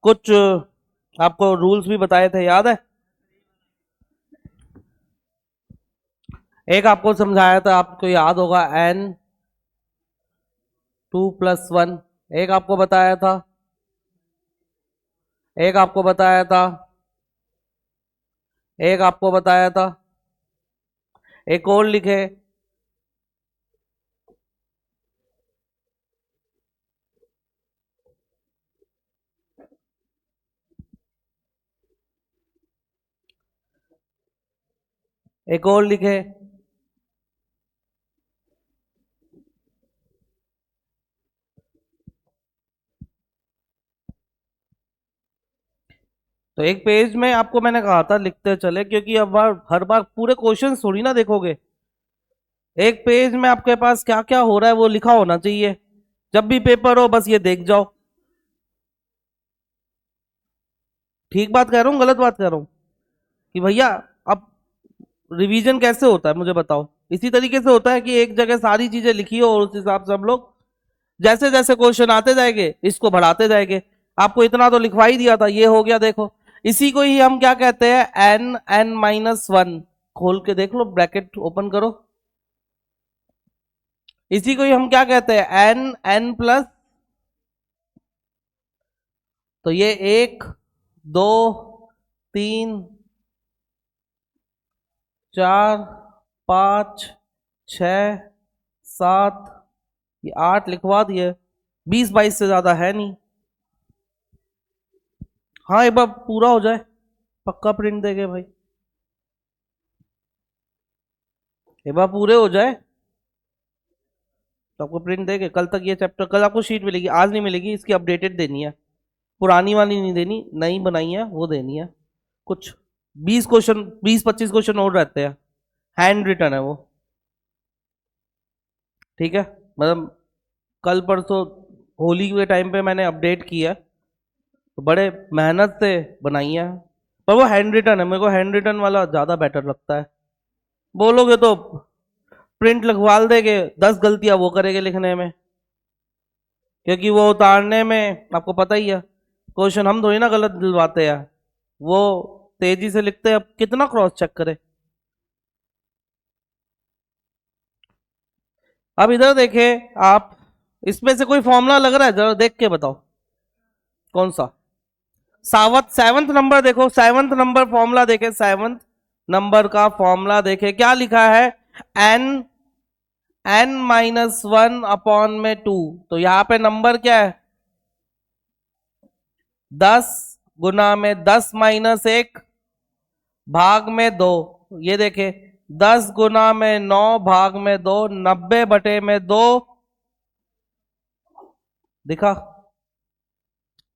कुछ आपको रूल्स भी बताए थे, याद है? एक आपको समझाया था, आपको याद होगा, n2+1। एक आपको बताया था, एक आपको बताया था, एक आपको बताया था, एक और लिखे। एक और लिखे। तो एक पेज में आपको मैंने कहा था लिखते चले, क्योंकि अब हर बार पूरे क्वेश्चन थोड़ी ना देखोगे। एक पेज में आपके पास क्या क्या हो रहा है वो लिखा होना चाहिए, जब भी पेपर हो बस ये देख जाओ। ठीक बात कह रहा हूँ, गलत बात कह रहा हूँ? कि भैया, अब रिवीजन कैसे होता है मुझे बताओ। इसी तरीके से होता है कि एक जगह सारी चीजें लिखी हो और उस हिसाब से हम लोग जैसे जैसे क्वेश्चन आते जाएंगे इसको बढ़ाते जाएंगे। आपको इतना तो लिखवा ही दिया था, ये हो गया देखो। इसी को ही हम क्या कहते हैं, n(n-1)। खोल के देख लो, ब्रैकेट ओपन करो। इसी को ही हम क्या कहते हैं, n+। तो ये 1, 2, 3, 4, 5, 6, 7, ये 8 लिखवा दिए। 20-22 से ज्यादा है नहीं। हाँ, एक बार पूरा हो जाए, पक्का प्रिंट देंगे भाई। एक बार पूरे हो जाए तो आपको प्रिंट देंगे। कल तक ये चैप्टर, कल आपको शीट मिलेगी, आज नहीं मिलेगी, इसकी अपडेटेड देनी है। पुरानी वाली नहीं देनी, नई बनाई है वो देनी है। कुछ 20 क्वेश्चन, 20-25 क्वेश्चन और रहते हैं, हैंड रिटन है वो। ठीक है, मतलब कल परसों होली के टाइम पे मैंने अपडेट किया, तो बड़े मेहनत से बनाई है। पर वो हैंड रिटन है, मेरे को हैंड रिटन वाला ज्यादा बेटर लगता है। बोलोगे तो प्रिंट लगवा देंगे, 10 गलतियां वो करेंगे लिखने में, क्योंकि वो उतारने में आपको पता ही है, क्वेश्चन हम थोड़ी ना गलत दिलवाते हैं, वो तेजी से लिखते हैं, अब कितना क्रॉस चेक करे। अब इधर देखे आप, इसमें से कोई फॉर्मूला लग रहा है, जरा देख के बताओ कौन सा। सेवंथ नंबर देखो, सेवंथ नंबर फॉर्मूला देखे, सेवंथ नंबर का फॉर्मूला देखे, क्या लिखा है, एन n-1/2। तो यहां पे नंबर क्या है, 10 × 10 - 1 भाग में 2। ये देखे, 10 × 9 भाग में 2, 90/2। दिखा,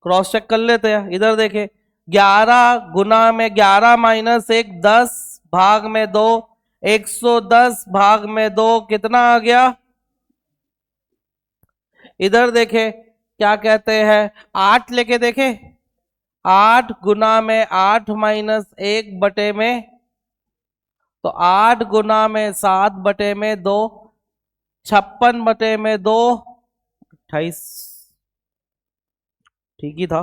क्रॉस चेक कर लेते हैं। इधर देखे, 11 × 11 - 1, 10 भाग में 2, 110 भाग में 2, कितना आ गया। इधर देखे क्या कहते हैं, 8 लेके देखे, 8 × 8 - 1 तो 8 × 7/2, 56/2, 28। ठीक ही था।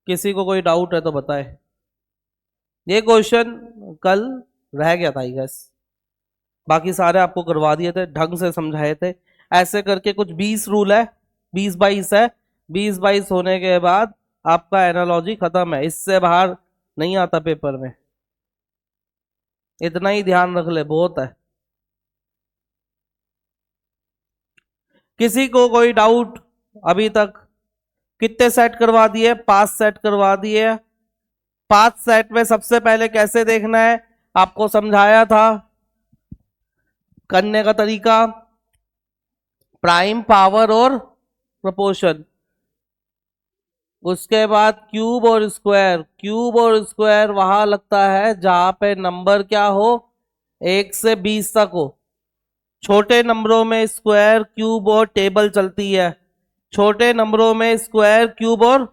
किसी को कोई डाउट है तो बताए। ये क्वेश्चन कल रह गया था आई गेस, बाकी सारे आपको करवा दिए थे, ढंग से समझाए थे। ऐसे करके कुछ 20 रूल है, 20-22 है। 20-22 होने के बाद आपका एनालॉजी खत्म है, इससे बाहर नहीं आता पेपर में। इतना ही ध्यान रख ले, बहुत है। किसी को कोई डाउट अभी तक? कितने सेट करवा दिए, 5 सेट करवा दिए। 5 सेट में सबसे पहले कैसे देखना है आपको समझाया था, करने का तरीका, प्राइम, पावर और प्रोपोर्शन। उसके बाद क्यूब और स्क्वायर। क्यूब और स्क्वायर वहां लगता है जहां पे नंबर क्या हो, 1 से 20 तक हो। छोटे नंबरों में स्क्वायर, क्यूब और टेबल चलती है। छोटे नंबरों में स्क्वायर, क्यूब और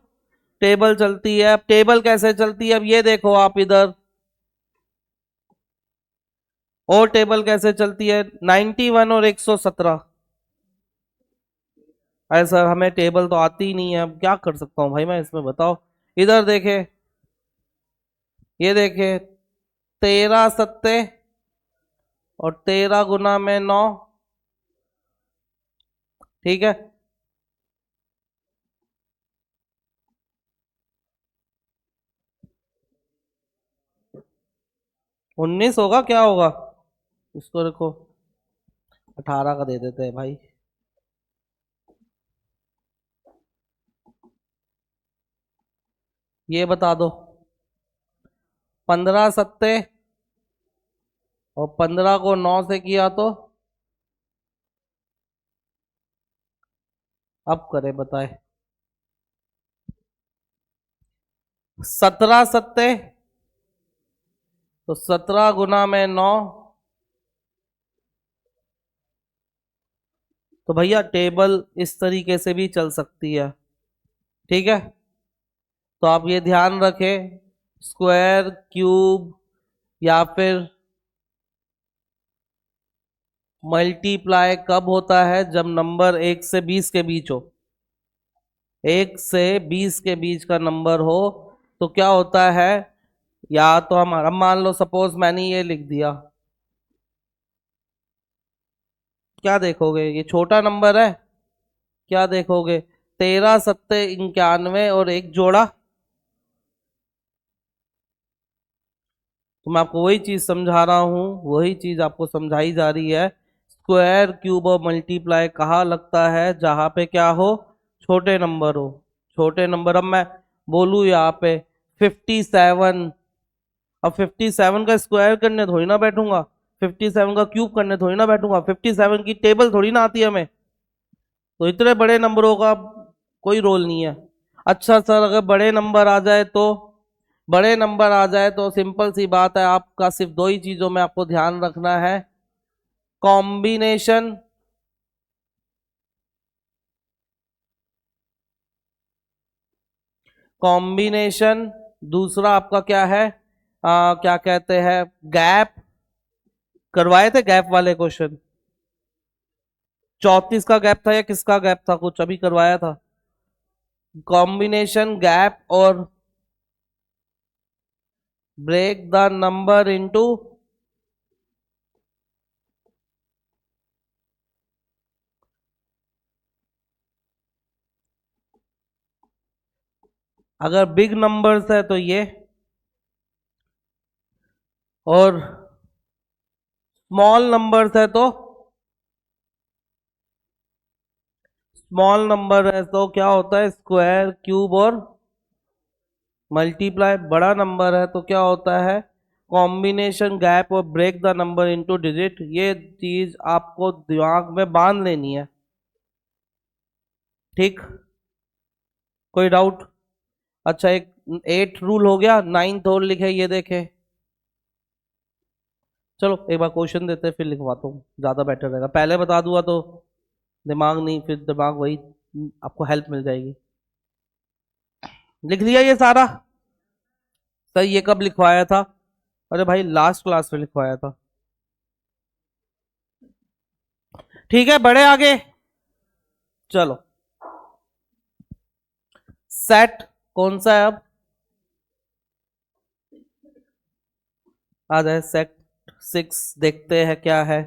टेबल चलती है। अब टेबल कैसे चलती है, अब ये देखो आप इधर, और टेबल कैसे चलती है, 91 और 117। अरे सर हमें टेबल तो आती ही नहीं है, अब क्या कर सकता हूँ भाई मैं इसमें, बताओ। इधर देखे, ये देखे, 13 सत्ते और 13 × 9, ठीक है। 19 होगा, क्या होगा? इसको रखो, 18 का दे देते हैं भाई। ये बता दो, 15 सत्ते और 15 को 9 से किया तो अब करे बताए। 17 सत्ते तो 17 × 9, तो भैया टेबल इस तरीके से भी चल सकती है, ठीक है। तो आप ये ध्यान रखें, स्क्वायर क्यूब या फिर मल्टीप्लाई कब होता है, जब नंबर 1 से 20 के बीच हो। 1 से 20 के बीच का नंबर हो तो क्या होता है, या तो हम मान लो सपोज मैंने ये लिख दिया, क्या देखोगे, ये छोटा नंबर है, क्या देखोगे, 13 सत्ते 91 और एक जोड़ा। तो मैं आपको वही चीज समझा रहा हूं, वही चीज आपको समझाई जा रही है। स्क्वायर क्यूब और मल्टीप्लाई कहाँ लगता है, जहां पे क्या हो, छोटे नंबर हो। छोटे नंबर, अब मैं बोलूँ यहाँ पे 57, अब 57 का स्क्वायर करने थोड़ी ना बैठूंगा, 57 का क्यूब करने थोड़ी ना बैठूंगा, 57 की टेबल थोड़ी ना आती है हमें। तो इतने बड़े नंबरों का कोई रोल नहीं है। अच्छा सर, अगर बड़े नंबर आ जाए तो, बड़े नंबर आ जाए तो सिंपल सी बात है, आपका सिर्फ दो ही चीजों में आपको ध्यान रखना है, कॉम्बिनेशन, कॉम्बिनेशन, दूसरा आपका क्या है, क्या कहते हैं, गैप। करवाए थे गैप वाले क्वेश्चन, 34 का गैप था या किसका गैप था, कुछ अभी करवाया था। कॉम्बिनेशन, गैप और ब्रेक द नंबर इनटू, अगर बिग नंबर्स है तो ये, और स्मॉल नंबर्स है तो, स्मॉल नंबर है तो क्या होता है, स्क्वायर क्यूब और मल्टीप्लाई। बड़ा नंबर है तो क्या होता है, कॉम्बिनेशन, गैप और break the number into digit. ये चीज आपको दिमाग में बांध लेनी है, ठीक। कोई डाउट? अच्छा, एक 8 रूल हो गया, 9th और लिखे, ये देखे। चलो एक बार क्वेश्चन देते हैं फिर लिखवाता हूँ, ज्यादा बेटर रहेगा, पहले बता दूंगा तो दिमाग नहीं, फिर दिमाग वही, आपको हेल्प मिल जाएगी। लिख लिया ये सारा? सर ये कब लिखवाया था? अरे भाई लास्ट क्लास में लिखवाया था। ठीक है, बड़े आगे। चलो, सेट कौन सा है अब, आ जाए सेट 6, देखते हैं क्या है।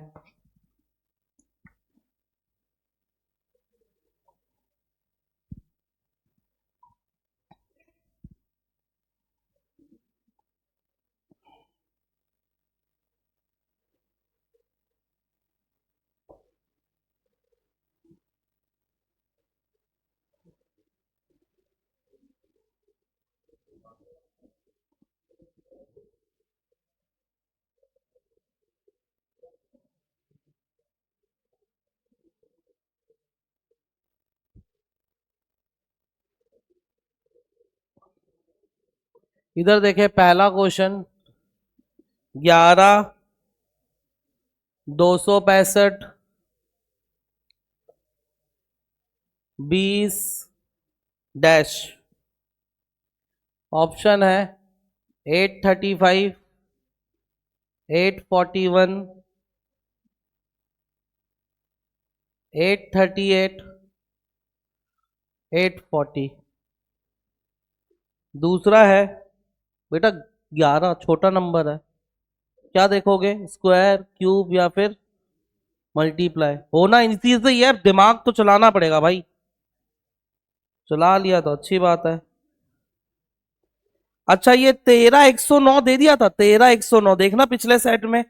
इधर देखे, पहला क्वेश्चन, 11 265 20 डैश, ऑप्शन है 835 841 838 840। दूसरा है बेटा 11, छोटा नंबर है, क्या देखोगे, स्क्वायर, क्यूब या फिर मल्टीप्लाई? होना इसी से ही है, दिमाग तो चलाना पड़ेगा भाई। चला लिया तो अच्छी बात है। अच्छा ये 13 109 दे दिया था, 13 109, देखना पिछले सेट में।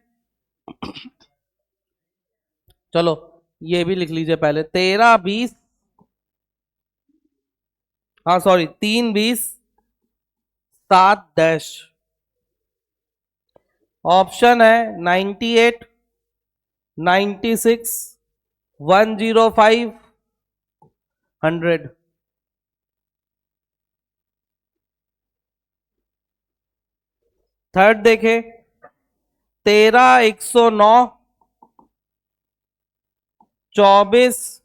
चलो ये भी लिख लीजिए पहले, 13 20, हाँ सॉरी 3 20 7 डैश। ऑप्शन है 98, 96, 105, 100। थर्ड देखे, 13 109, 24,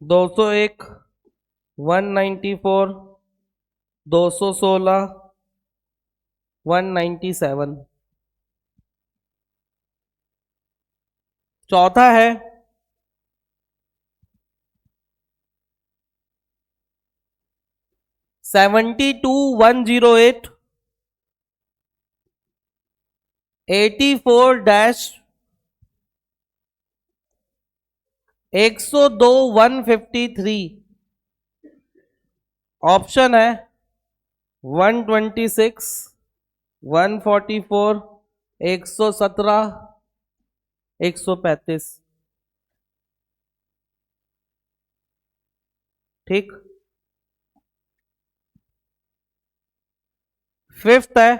201, 194, 216, 197। चौथा है 72 108, 84 102 153। ऑप्शन है 126, 144, 117, 135। ठीक। फिफ्थ है,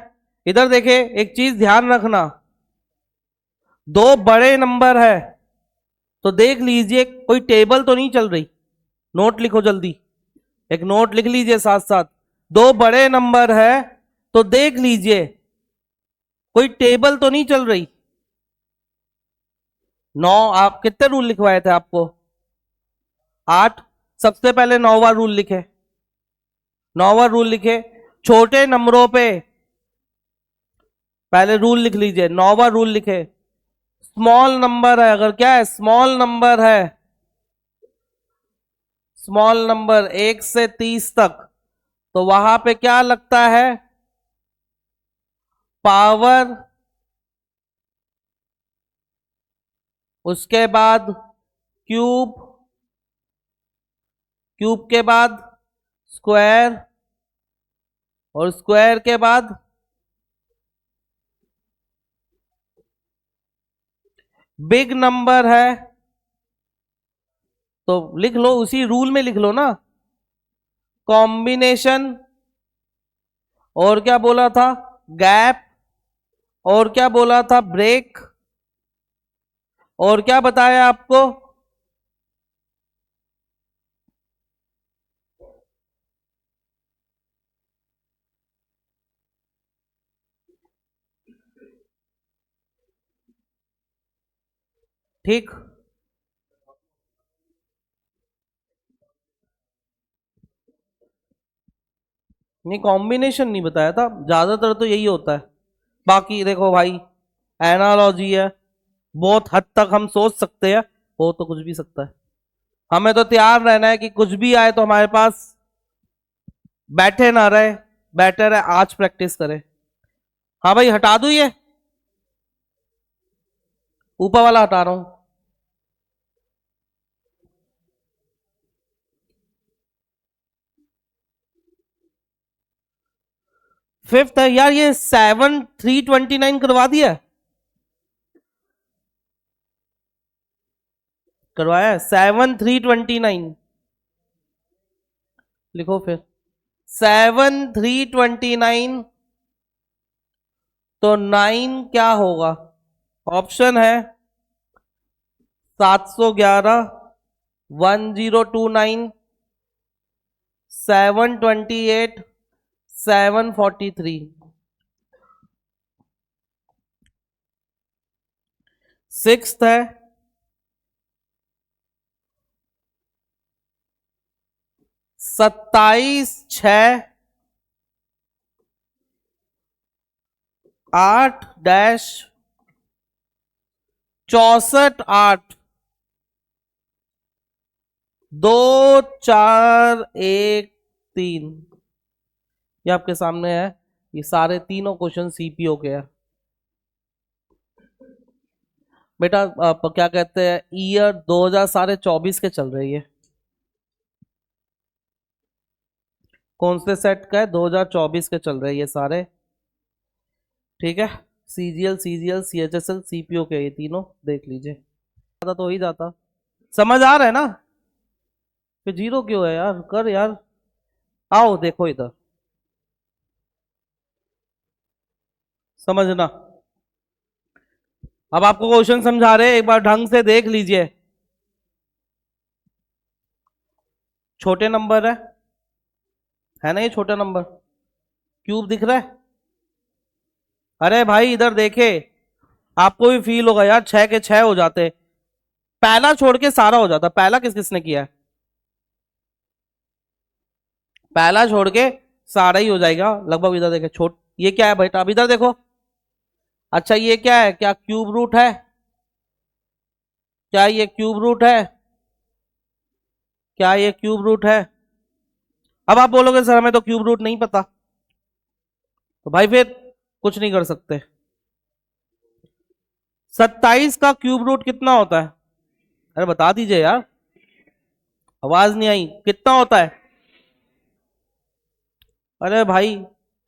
इधर देखे, एक चीज ध्यान रखना, दो बड़े नंबर है तो देख लीजिए कोई टेबल तो नहीं चल रही। नोट लिखो जल्दी, एक नोट लिख लीजिए साथ साथ। दो बड़े नंबर है तो देख लीजिए कोई टेबल तो नहीं चल रही। 9, आप कितने रूल लिखवाए थे आपको? 8। सबसे पहले 9वां रूल लिखे, 9वां रूल लिखे, छोटे नंबरों पे पहले रूल लिख लीजिए, 9वां रूल लिखे। स्मॉल नंबर है, अगर क्या है, स्मॉल नंबर है, स्मॉल नंबर 1 से 30 तक, तो वहां पे क्या लगता है, पावर, उसके बाद क्यूब, क्यूब के बाद स्क्वायर, और स्क्वायर के बाद बिग नंबर है, तो लिख लो, उसी रूल में लिख लो ना, कॉम्बिनेशन, और क्या बोला था, गैप, और क्या बोला था, ब्रेक, और क्या बताया आपको, ठीक। नहीं कॉम्बिनेशन नहीं बताया था, ज्यादातर तो यही होता है। बाकी देखो भाई, एनालॉजी है, बहुत हद तक हम सोच सकते हैं, हो तो कुछ भी सकता है। हमें तो तैयार रहना है कि कुछ भी आए तो हमारे पास बैठे ना रहे, बेटर है आज प्रैक्टिस करें। हाँ भाई हटा दूं ये, ऊपर वाला हटा रहा हूं। फिफ्थ है यार, ये 7329 करवा दिया, करवाया 7329, लिखो फिर 7329, तो 9 क्या होगा? ऑप्शन है 711, 1029, 728, 743। सिक्स्थ है 27 6 8 डैश 64 8 2 4 1 3, ये आपके सामने है। ये सारे तीनों क्वेश्चन सीपीओ के हैं बेटा। क्या कहते हैं, ईयर 2024 के चल रही है। कौन से सेट का है? 2024 के चल रहे हैं ये सारे, ठीक है। सीजीएल सीजीएल सीएचएसएल सीपीओ के ये तीनों देख लीजिए, तो हो ही जाता। समझ आ रहा है ना? फिर जीरो क्यों है यार? कर यार, आओ देखो इधर, समझना। अब आपको क्वेश्चन समझा रहे हैं, एक बार ढंग से देख लीजिए। छोटे नंबर है ना ये छोटा नंबर, क्यूब दिख रहा है। अरे भाई इधर देखे, आपको भी फील होगा यार, 6 के 6 हो जाते, पहला छोड़ के सारा हो जाता। पहला किस किसने किया है? पहला छोड़ के सारा ही हो जाएगा लगभग। इधर देखे, छोट ये क्या है बेटा? अब इधर देखो। अच्छा ये क्या है? क्या क्यूब रूट है? क्या ये क्यूब रूट है? क्या ये क्यूब रूट है? अब आप बोलोगे सर हमें तो क्यूब रूट नहीं पता, तो भाई फिर कुछ नहीं कर सकते। 27 का क्यूब रूट कितना होता है? अरे बता दीजिए यार, आवाज नहीं आई, कितना होता है? अरे भाई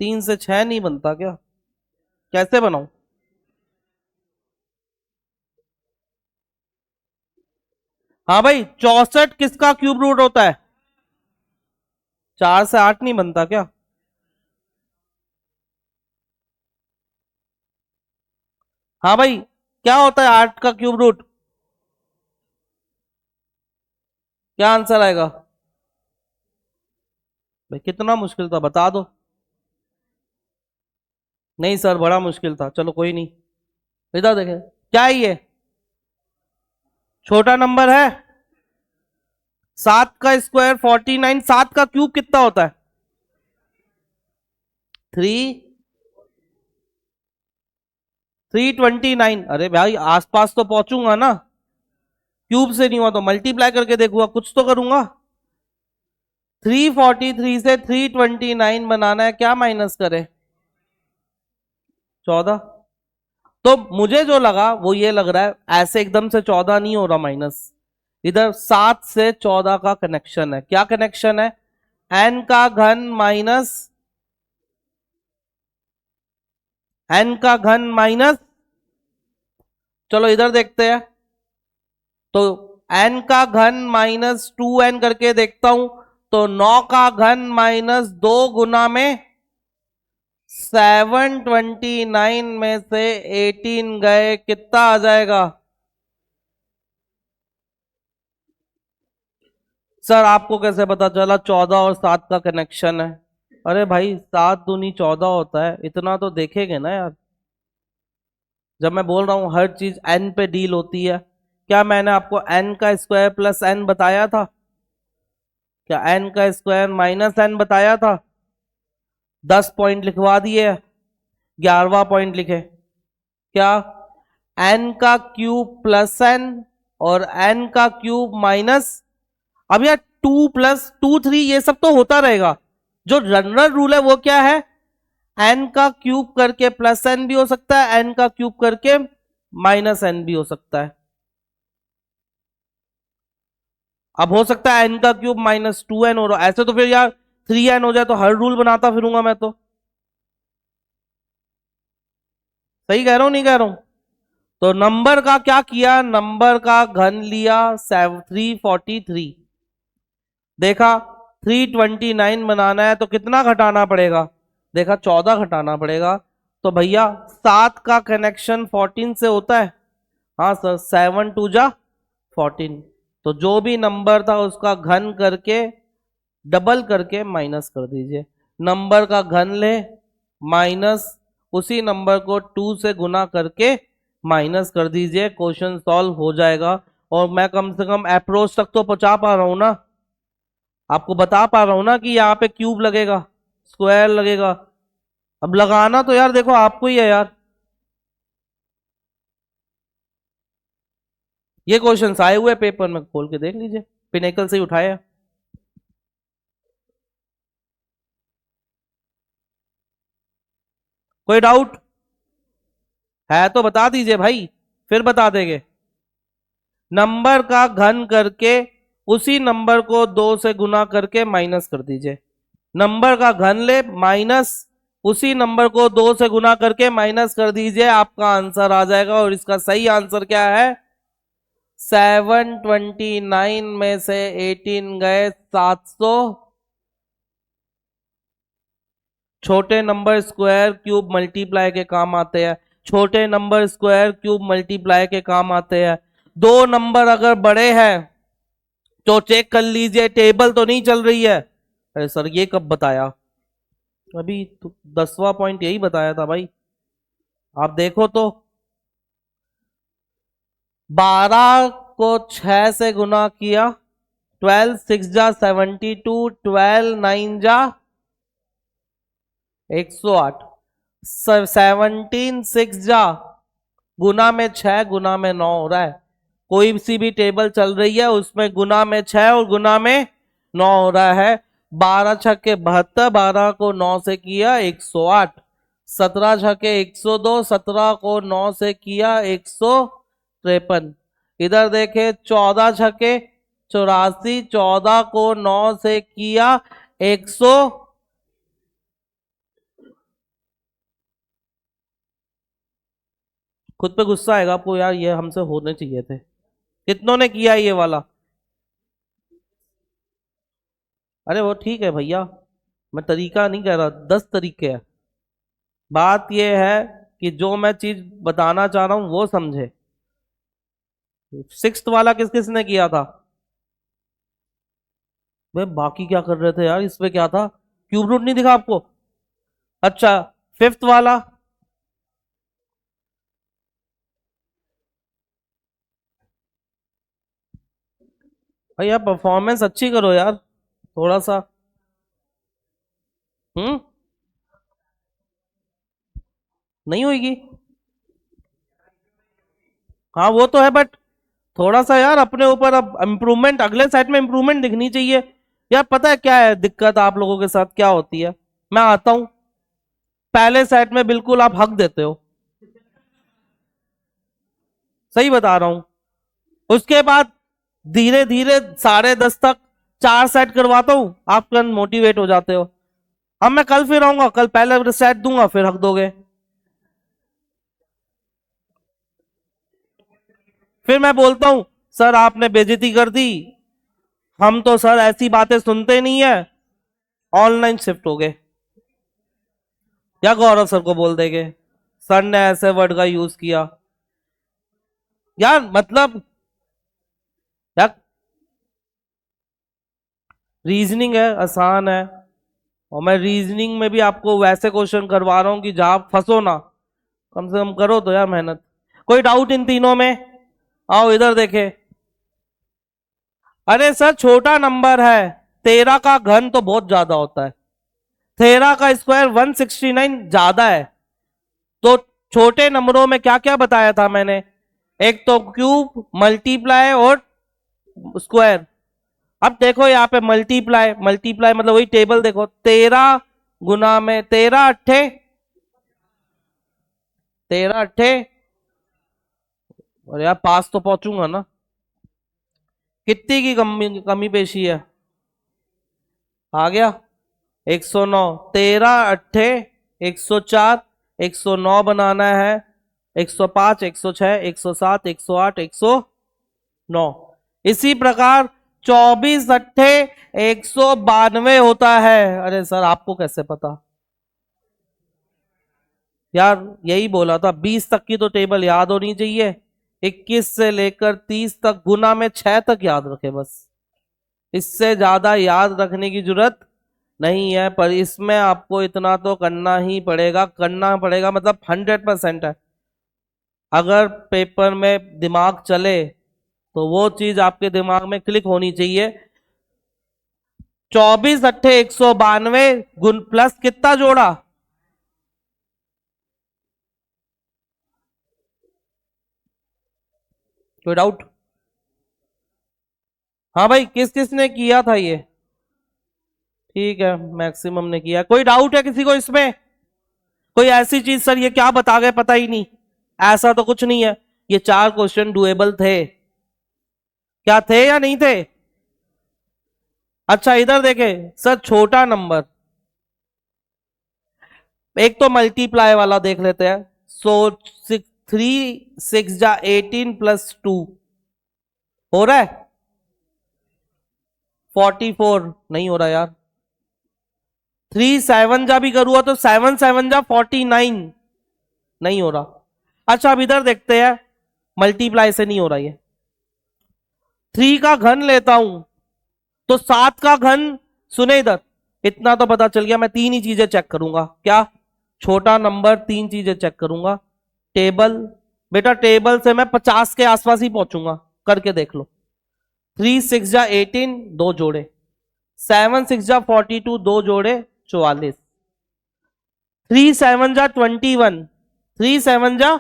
3 से 6 नहीं बनता क्या? कैसे बनाऊं? हाँ भाई 64 किसका क्यूब रूट होता है? 4 से 8 नहीं बनता क्या? हाँ भाई, क्या होता है 8 का क्यूब रूट? क्या आंसर आएगा भाई? कितना मुश्किल था बता दो। नहीं सर बड़ा मुश्किल था, चलो कोई नहीं। इधर देखे, क्या है ये? छोटा नंबर है। 7 का स्क्वायर 49, 7 का क्यूब कितना होता है? 329। अरे भाई आसपास तो पहुंचूंगा ना, क्यूब से नहीं हुआ तो मल्टीप्लाई करके देखूंगा, कुछ तो करूंगा। 343 से 329 बनाना है, क्या माइनस करे? 14। तो मुझे जो लगा वो ये लग रहा है, ऐसे एकदम से 14 नहीं हो रहा माइनस। इधर 7 से 14 का कनेक्शन है। क्या कनेक्शन है? एन का घन माइनस एन का घन माइनस, चलो इधर देखते हैं। तो एन का घन -2n करके देखता हूं, तो 9 का घन -2 गुना में 729 में से 18 गए, कितना आ जाएगा? सर आपको कैसे पता चला 14 और 7 का कनेक्शन है? अरे भाई 7 दूनी 14 होता है, इतना तो देखेंगे ना यार। जब मैं बोल रहा हूं हर चीज एन पे डील होती है, क्या मैंने आपको एन का स्क्वायर प्लस एन बताया था? क्या एन का स्क्वायर माइनस एन बताया था? 10 पॉइंट लिखवा दिए, 11वां पॉइंट लिखे। क्या? एन का क्यूब प्लस एन और एन का क्यूब माइनस, अब यार 2 + 2 3 ये सब तो होता रहेगा। जो जनरल रूल है वो क्या है? एन का क्यूब करके प्लस एन भी हो सकता है, एन का क्यूब करके माइनस एन भी हो सकता है। अब हो सकता है एन का क्यूब -2n हो रहा, ऐसे तो फिर यार 3n हो जाए तो हर रूल बनाता फिरूंगा मैं तो। सही कह रहा हूं नहीं कह रहा हूं? तो नंबर का क्या किया? नंबर का घन लिया 343। देखा 329 बनाना है तो कितना घटाना पड़ेगा? देखा 14 घटाना पड़ेगा। तो भैया 7 का कनेक्शन 14 से होता है। हाँ सर, 7 2 जा 14। तो जो भी नंबर था उसका घन करके डबल करके माइनस कर दीजिए। नंबर का घन ले माइनस, उसी नंबर को 2 से गुना करके माइनस कर दीजिए, क्वेश्चन सॉल्व हो जाएगा। और मैं कम से कम अप्रोच तक तो पहुंचा पा रहा हूं ना, आपको बता पा रहा हूं ना कि यहाँ पे क्यूब लगेगा, स्क्वायर लगेगा। अब लगाना तो यार देखो आपको ही है यार। ये क्वेश्चंस आए हुए पेपर में, खोल के देख लीजिए, पिनेकल से ही उठाया। कोई डाउट है तो बता दीजिए भाई, फिर बता देंगे। नंबर का घन करके उसी नंबर को 2 से गुना करके माइनस कर दीजिए। नंबर का घन ले माइनस उसी नंबर को 2 से गुना करके माइनस कर दीजिए, आपका आंसर आ जाएगा। और इसका सही आंसर क्या है? 729 में से 18 गए 700। छोटे नंबर स्क्वायर क्यूब मल्टीप्लाई के काम आते हैं, छोटे नंबर स्क्वायर क्यूब मल्टीप्लाई के काम आते हैं। दो नंबर अगर बड़े हैं तो चेक कर लीजिए, टेबल तो नहीं चल रही है। अरे सर ये कब बताया? अभी तो 10वां पॉइंट यही बताया था भाई, आप देखो तो। 12 को 6 से गुना किया, 12 6 जा 72, 12 9 जा 108, 17 6 जा गुना में 6 गुना में 9 हो रहा है। कोई सी भी टेबल चल रही है उसमें गुना में 6 और गुना में 9 हो रहा है। 12 छक्के 72, 12 को 9 से किया 108, 17 छक्के 102, 17 को 9 से किया 153। इधर देखे 14 छक्के 84, 14 को 9 से किया 100। खुद पे गुस्सा आएगा आपको यार, ये हमसे होने चाहिए थे। कितनों ने किया ये वाला? अरे वो ठीक है भैया, मैं तरीका नहीं कह रहा, 10 तरीके हैं। बात ये है कि जो मैं चीज बताना चाह रहा हूं वो समझे। 6th वाला किस किस ने किया था? भाई बाकी क्या कर रहे थे यार, इसमें क्या था? क्यूब रूट नहीं दिखा आपको? अच्छा 5th वाला? भाई यार परफॉर्मेंस अच्छी करो यार, थोड़ा सा। हम्म। नहीं होगी। हाँ वो तो है, बट थोड़ा सा यार अपने ऊपर अब इम्प्रूवमेंट, अगले सेट में इम्प्रूवमेंट दिखनी चाहिए। यार पता है क्या है दिक्कत आप लोगों के साथ क्या होती है? मैं आता हूं, पहले सेट में बिल्कुल आप हक देते हो, सही बता रहा हूं। उसके बाद धीरे धीरे 10:30 तक 4 सेट करवाता हूं, आप तुरंत मोटिवेट हो जाते हो। अब मैं कल फिर आऊंगा, कल पहले सेट दूंगा फिर हक दोगे। फिर मैं बोलता हूं सर आपने बेइज्जती कर दी, हम तो सर ऐसी बातें सुनते नहीं है, ऑनलाइन शिफ्ट हो गए। या गौरव सर को बोल देंगे सर ने ऐसे वर्ड का यूज किया। यार मतलब, यार रीजनिंग है, आसान है, और मैं रीजनिंग में भी आपको वैसे क्वेश्चन करवा रहा हूं कि जहां आप फंसो ना, कम से कम करो तो यार मेहनत। कोई डाउट इन तीनों में? आओ इधर देखे। अरे सर छोटा नंबर है, 13 का घन तो बहुत ज्यादा होता है, 13 का स्क्वायर 169 ज्यादा है। तो छोटे नंबरों में क्या क्या बताया था मैंने? एक तो क्यूब, मल्टीप्लाई और स्क्वायर। अब देखो यहाँ पे मल्टीप्लाई, मल्टीप्लाई मतलब वही टेबल देखो, 13 गुना में 13 अट्ठे, 13 अट्ठे, और यार पास तो पहुंचूंगा ना। कितनी की कमी कमी पेशी है? आ गया 109, 13 अट्ठे 104, 109 बनाना है, 105, 106, 107, 108, 109। इसी प्रकार 24 अट्ठे 192 होता है। अरे सर आपको कैसे पता? यार यही बोला था, 20 तक की तो टेबल याद होनी चाहिए, 21 से लेकर 30 तक गुना में 6 तक याद रखे बस, इससे ज्यादा याद रखने की जरूरत नहीं है। पर इसमें आपको इतना तो करना ही पड़ेगा, करना पड़ेगा मतलब 100% है। अगर पेपर में दिमाग चले तो वो चीज आपके दिमाग में क्लिक होनी चाहिए। 24 अट्ठे 192 गुण प्लस कितना जोड़ा? कोई डाउट? हाँ भाई, किस किस ने किया था ये? ठीक है, मैक्सिमम ने किया। कोई डाउट है किसी को इसमें? कोई ऐसी चीज सर ये क्या बता गए पता ही नहीं? ऐसा तो कुछ नहीं है। ये 4 क्वेश्चन डुएबल थे। क्या थे या नहीं थे? अच्छा इधर देखे सर, छोटा नंबर, एक तो मल्टीप्लाई वाला देख लेते हैं। सो 3 6 जा 18 + 2 हो रहा है 44। नहीं हो रहा यार। 3 7 जा भी करूँगा तो 7 7 जा 49। नहीं हो रहा। अच्छा अब इधर देखते हैं, मल्टीप्लाई से नहीं हो रहा ये। 3 का घन लेता हूं तो 7 का घन, सुने इधर, इतना तो पता चल गया। मैं 3 ही चीजें चेक करूंगा। क्या? छोटा नंबर, 3 चीजें चेक करूंगा। टेबल, बेटा टेबल से मैं 50 के आसपास ही पहुंचूंगा, करके देख लो। 3 6 जा 18 2 जोड़े, 7 6 जा 42 2 जोड़े 44, 3 7 जा 21, 3 7 जा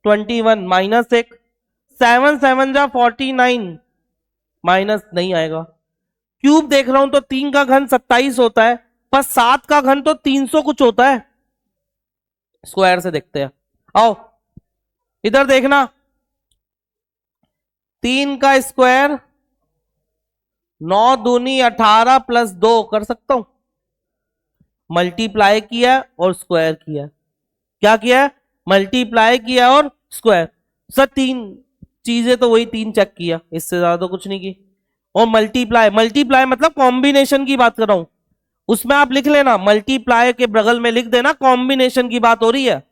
21 -1, 7 7 जा 49 माइनस नहीं आएगा। क्यूब देख रहा हूं तो 3 का घन 27 होता है, पर 7 का घन तो 300 कुछ होता है। स्क्वायर से देखते हैं, आओ इधर देखना। 3 का स्क्वायर 9 दूनी 18 + 2 कर सकता हूं। मल्टीप्लाई किया और स्क्वायर किया। क्या किया? मल्टीप्लाई किया और स्क्वायर। सर 3 चीजें तो वही 3 चेक किया, इससे ज्यादा तो कुछ नहीं की। और मल्टीप्लाई, मल्टीप्लाई मतलब कॉम्बिनेशन की बात कर रहा हूं। उसमें आप लिख लेना, मल्टीप्लाई के बगल में लिख देना कॉम्बिनेशन की बात हो रही है।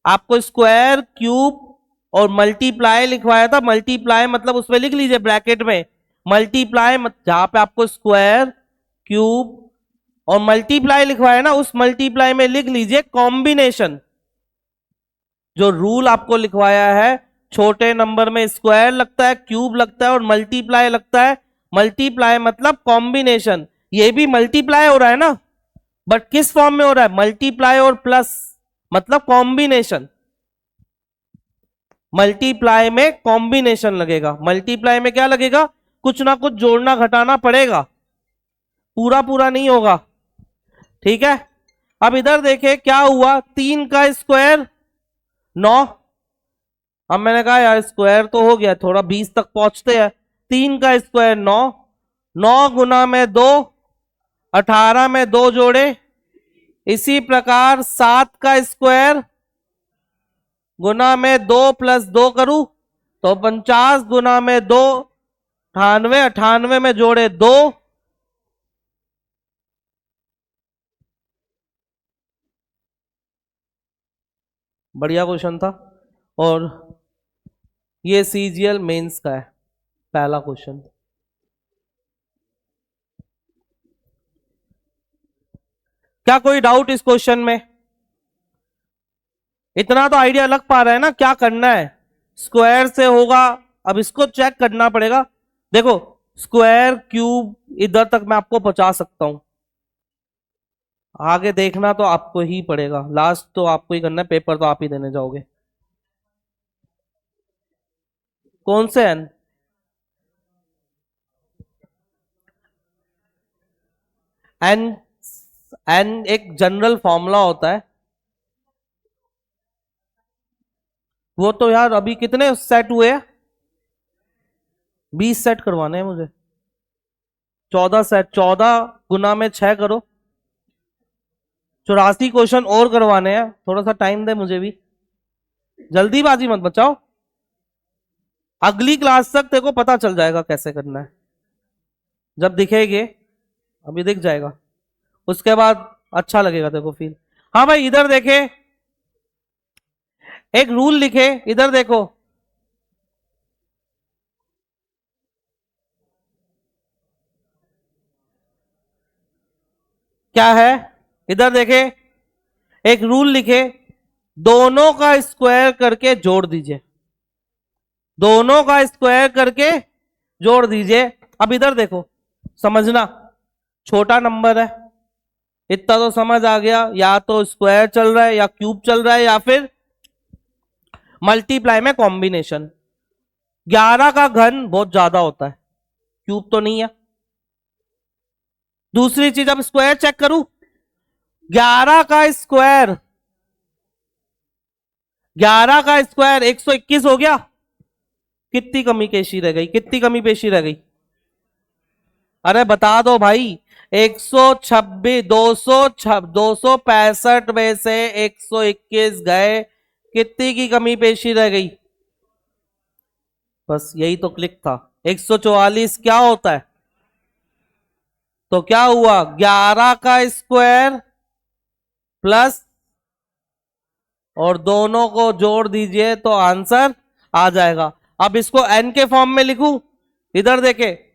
आपको स्क्वायर, क्यूब और मल्टीप्लाई लिखवाया था। मल्टीप्लाई मतलब उसमें लिख लीजिए ब्रैकेट में मल्टीप्लाई, जहां पे आपको स्क्वायर, क्यूब और मल्टीप्लाई लिखवाया ना, उस मल्टीप्लाई में लिख लीजिए कॉम्बिनेशन। जो रूल आपको लिखवाया है, छोटे नंबर में स्क्वायर लगता है, क्यूब लगता है और मल्टीप्लाई लगता है। मल्टीप्लाई मतलब कॉम्बिनेशन। ये भी मल्टीप्लाई हो रहा है ना, बट किस फॉर्म में हो रहा है? मल्टीप्लाई और प्लस, मतलब कॉम्बिनेशन। मल्टीप्लाई में कॉम्बिनेशन लगेगा। मल्टीप्लाई में क्या लगेगा? कुछ ना कुछ जोड़ना घटाना पड़ेगा, पूरा पूरा नहीं होगा। ठीक है, अब इधर देखे क्या हुआ। 3 का स्क्वायर 9। अब मैंने कहा यार स्क्वायर तो हो गया, थोड़ा 20 तक पहुंचते हैं। 3 का स्क्वायर 9, 9 गुना में 2, 18 में 2 जोड़े। इसी प्रकार 7 का स्क्वायर गुना में 2 + 2 करूं तो 49 गुना में 2 98, 98 में जोड़े 2। बढ़िया क्वेश्चन था। और ये सीजीएल मेंस का है पहला क्वेश्चन। क्या कोई डाउट इस क्वेश्चन में? इतना तो आइडिया लग पा रहा है ना क्या करना है। स्क्वायर से होगा, अब इसको चेक करना पड़ेगा। देखो स्क्वायर, क्यूब इधर तक मैं आपको पहुंचा सकता हूं, आगे देखना तो आपको ही पड़ेगा। लास्ट तो आपको ही करना है, पेपर तो आप ही देने जाओगे। कौन से एन? एन, एन एक जनरल फॉर्मूला होता है। वो तो यार अभी कितने सेट हुए हैं? 20 सेट करवाने हैं मुझे। 14 सेट, 14 गुना में 6 करो, 84 क्वेश्चन और करवाने हैं। थोड़ा सा टाइम दे मुझे भी, जल्दीबाजी मत बचाओ। अगली क्लास तक तेरे को पता चल जाएगा कैसे करना है, जब दिखेगे। अभी दिख जाएगा, उसके बाद अच्छा लगेगा तेरे को फील। हाँ भाई इधर देखे, एक रूल लिखे, इधर देखो। क्या है? इधर देखे, एक रूल लिखे, दोनों का स्क्वायर करके जोड़ दीजिए। दोनों का स्क्वायर करके जोड़ दीजिए। अब इधर देखो, समझना, छोटा नंबर है, इतना तो समझ आ गया। या तो स्क्वायर चल रहा है, या क्यूब चल रहा है, या फिर मल्टीप्लाई में कॉम्बिनेशन। 11 का घन बहुत ज्यादा होता है, क्यूब तो नहीं है। दूसरी चीज, अब स्क्वायर चेक करूं, 11 का स्क्वायर, 11 का स्क्वायर 121 हो गया। कितनी कमी पेशी रह गई, कितनी कमी पेशी रह गई? अरे बता दो भाई। 126, 265 में से 121 गए, कितनी की कमी पेशी रह गई? बस यही तो क्लिक था। 144 क्या होता है? तो क्या हुआ, 11 का स्क्वायर प्लस, और दोनों को जोड़ दीजिए तो आंसर आ जाएगा। अब इसको n के फॉर्म में लिखूं, इधर देखे,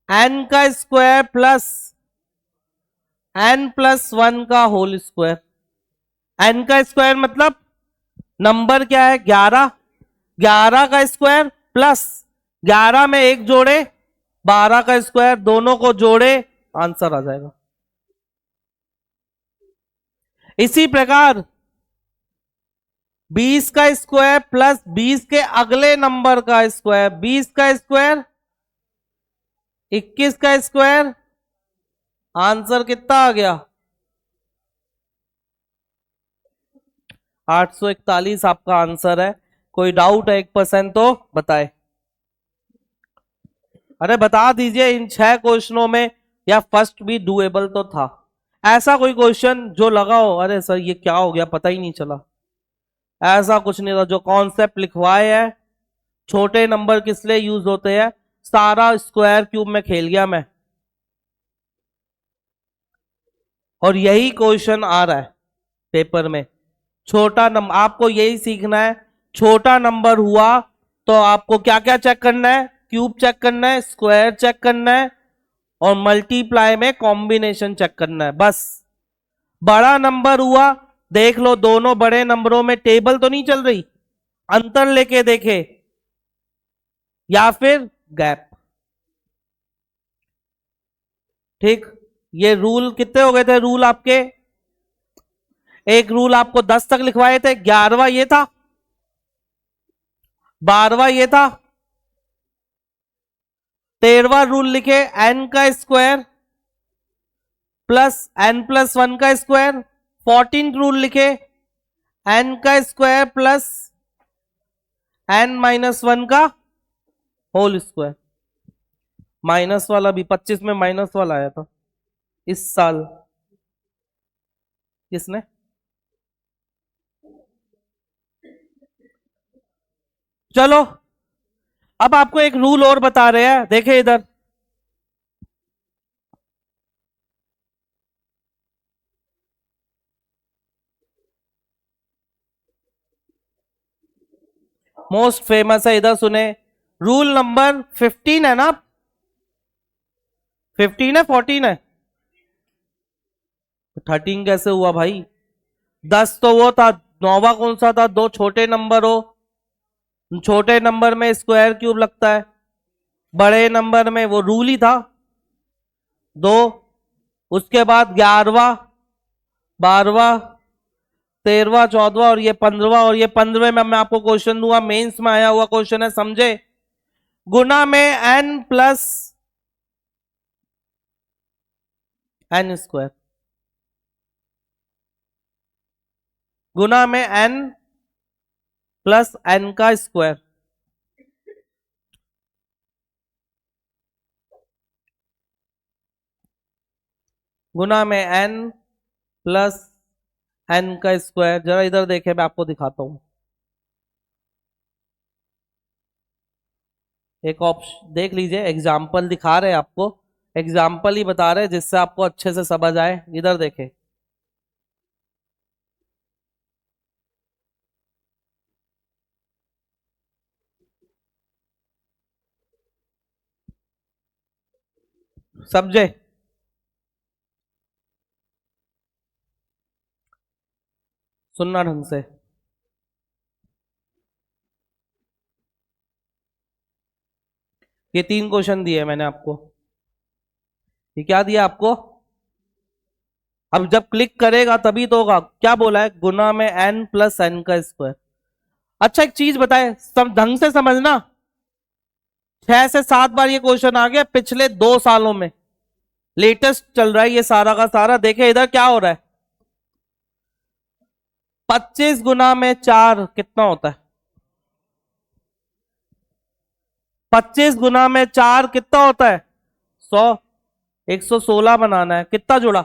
n का स्क्वायर प्लस n+1 का होल स्क्वायर। n का स्क्वायर मतलब नंबर क्या है, 11, 11 का स्क्वायर प्लस 11 में एक जोड़े 12 का स्क्वायर, दोनों को जोड़े आंसर आ जाएगा। इसी प्रकार 20 का स्क्वायर प्लस 20 के अगले नंबर का स्क्वायर, 20 का स्क्वायर 21 का स्क्वायर, आंसर कितना आ गया? 841 आपका आंसर है। कोई डाउट है 1% तो बताए। अरे बता दीजिए, इन 6 क्वेश्चनों में या फर्स्ट भी डुएबल तो था? ऐसा कोई क्वेश्चन जो लगा हो अरे सर ये क्या हो गया पता ही नहीं चला? ऐसा कुछ नहीं था। जो कॉन्सेप्ट लिखवाए है, छोटे नंबर किस लिए यूज होते हैं, सारा स्क्वायर क्यूब में खेल गया मैं, और यही क्वेश्चन आ रहा है पेपर में। छोटा नंबर, आपको यही सीखना है। छोटा नंबर हुआ तो आपको क्या क्या चेक करना है, क्यूब चेक करना है, स्क्वायर चेक करना है, और मल्टीप्लाई में कॉम्बिनेशन चेक करना है, बस। बड़ा नंबर हुआ, देख लो दोनों बड़े नंबरों में टेबल तो नहीं चल रही, अंतर लेके देखे या फिर गैप। ठीक, ये रूल कितने हो गए थे रूल आपके? एक रूल आपको 10 तक लिखवाए थे, 11वां ये था, 12वां ये था, 13वां रूल लिखे n का स्क्वायर प्लस n+1 का स्क्वायर। 14 रूल लिखे n का स्क्वायर प्लस n-1 का होल स्क्वायर। माइनस वाला भी 25 में माइनस वाला आया था इस साल। किसने? चलो अब आपको एक रूल और बता रहे हैं, देखे इधर। मोस्ट फेमस है, इधर सुने। रूल नंबर 15 है ना? 15 है 14 है? 13 कैसे हुआ भाई? 10 तो वो था, 9वां कौन सा था? दो छोटे नंबर हो, छोटे नंबर में स्क्वायर क्यूब लगता है, बड़े नंबर में वो रूल ही था 2। उसके बाद 11वां, 12वां, 13वां, 14वां, और ये 15वां। और ये 15वें में मैं आपको क्वेश्चन दूंगा, मेंस में आया हुआ क्वेश्चन है, समझे? गुना में n स्क्वायर, गुना में n+n का स्क्वायर, गुना में n+n का स्क्वायर। जरा इधर देखे, मैं आपको दिखाता हूं। एक ऑप्शन देख लीजिए, एग्जाम्पल दिखा रहे हैं आपको, एग्जाम्पल ही बता रहे हैं जिससे आपको अच्छे से समझ आए। इधर देखे, समझे? सुनना ढंग से। ये 3 क्वेश्चन दिए मैंने आपको। ये क्या दिया आपको? अब जब क्लिक करेगा तभी तो होगा। क्या बोला है? गुना में n+n का स्क्वायर। अच्छा एक चीज बताए, सब ढंग से समझना। 6 से 7 बार ये क्वेश्चन आ गया पिछले 2 सालों में, लेटेस्ट चल रहा है ये सारा का सारा। देखे इधर क्या हो रहा है, 25 गुना में 4 कितना होता है? 25 गुना में 4 कितना होता है? 100। 116 बनाना है, कितना जुड़ा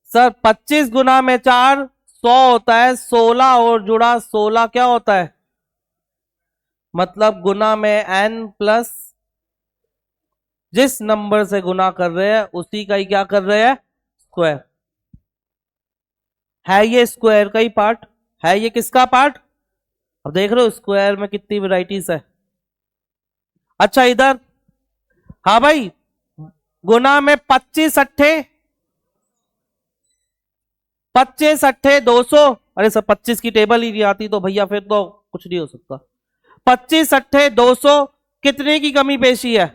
सर? 25 गुना में 4 100 होता है, 16 और जुड़ा 16 क्या होता है? मतलब गुना में n प्लस जिस नंबर से गुना कर रहे हैं उसी का ही क्या कर रहे हैं? स्क्वायर। है ये स्क्वायर का ही पार्ट, है ये किसका पार्ट? अब देख रहे हो स्क्वायर में कितनी वैरायटीज है। अच्छा इधर, हाँ भाई, गुना में 25 अट्ठे 200। अरे सर 25 की टेबल ही नहीं आती तो भैया फिर तो कुछ नहीं हो सकता। 25 अट्ठे 200, कितने की कमी पेशी है?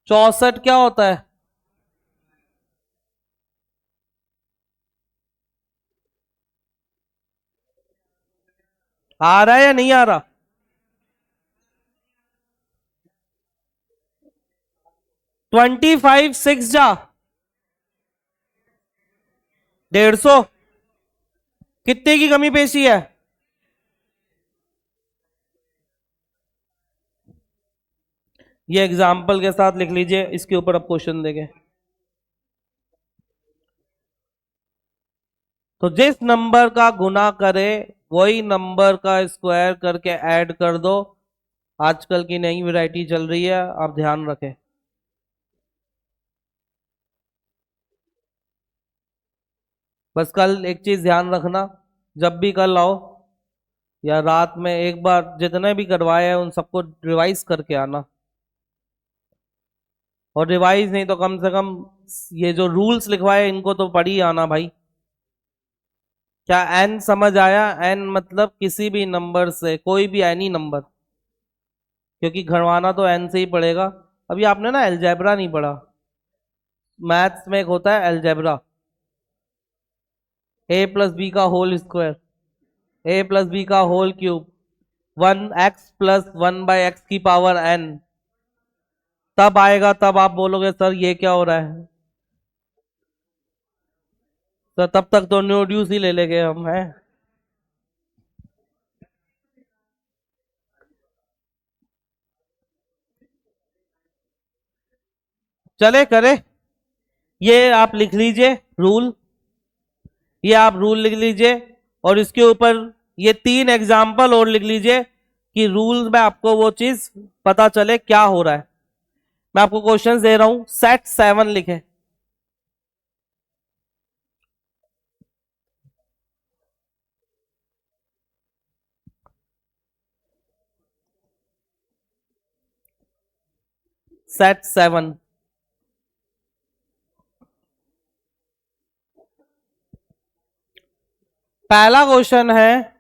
64 क्या होता है? आ रहा है या नहीं आ रहा? 25 6 जा 150, कितने की कमी पेशी है? ये एग्जाम्पल के साथ लिख लीजिए, इसके ऊपर अब क्वेश्चन देंगे। तो जिस नंबर का गुना करे वही नंबर का स्क्वायर करके ऐड कर दो। आजकल की नई वैरायटी चल रही है, आप ध्यान रखें। बस कल एक चीज ध्यान रखना, जब भी कल आओ या रात में एक बार जितने भी करवाए हैं उन सबको रिवाइज करके आना। और रिवाइज नहीं तो कम से कम ये जो रूल्स लिखवाए इनको तो पढ़ ही आना भाई। क्या एन समझ आया? एन मतलब किसी भी नंबर से, कोई भी एनी नंबर, क्योंकि घरवाना तो एन से ही पड़ेगा। अभी आपने ना अलजेब्रा नहीं पढ़ा, मैथ्स में एक होता है अलजेब्रा, ए प्लस बी का whole square, A plus B का whole cube, 1x plus 1/x की पावर n। तब आएगा, तब आप बोलोगे सर ये क्या हो रहा है। तो तब तक तो न्यू ड्यूस ही ले लेंगे हम, हैं। चले करे, ये आप लिख लीजिए रूल, ये आप रूल लिख लीजिए। और इसके ऊपर ये 3 एग्जाम्पल और लिख लीजिए कि रूल में आपको वो चीज पता चले क्या हो रहा है। मैं आपको क्वेश्चन दे रहा हूं, सेट 7 लिखे। सेट 7, पहला क्वेश्चन है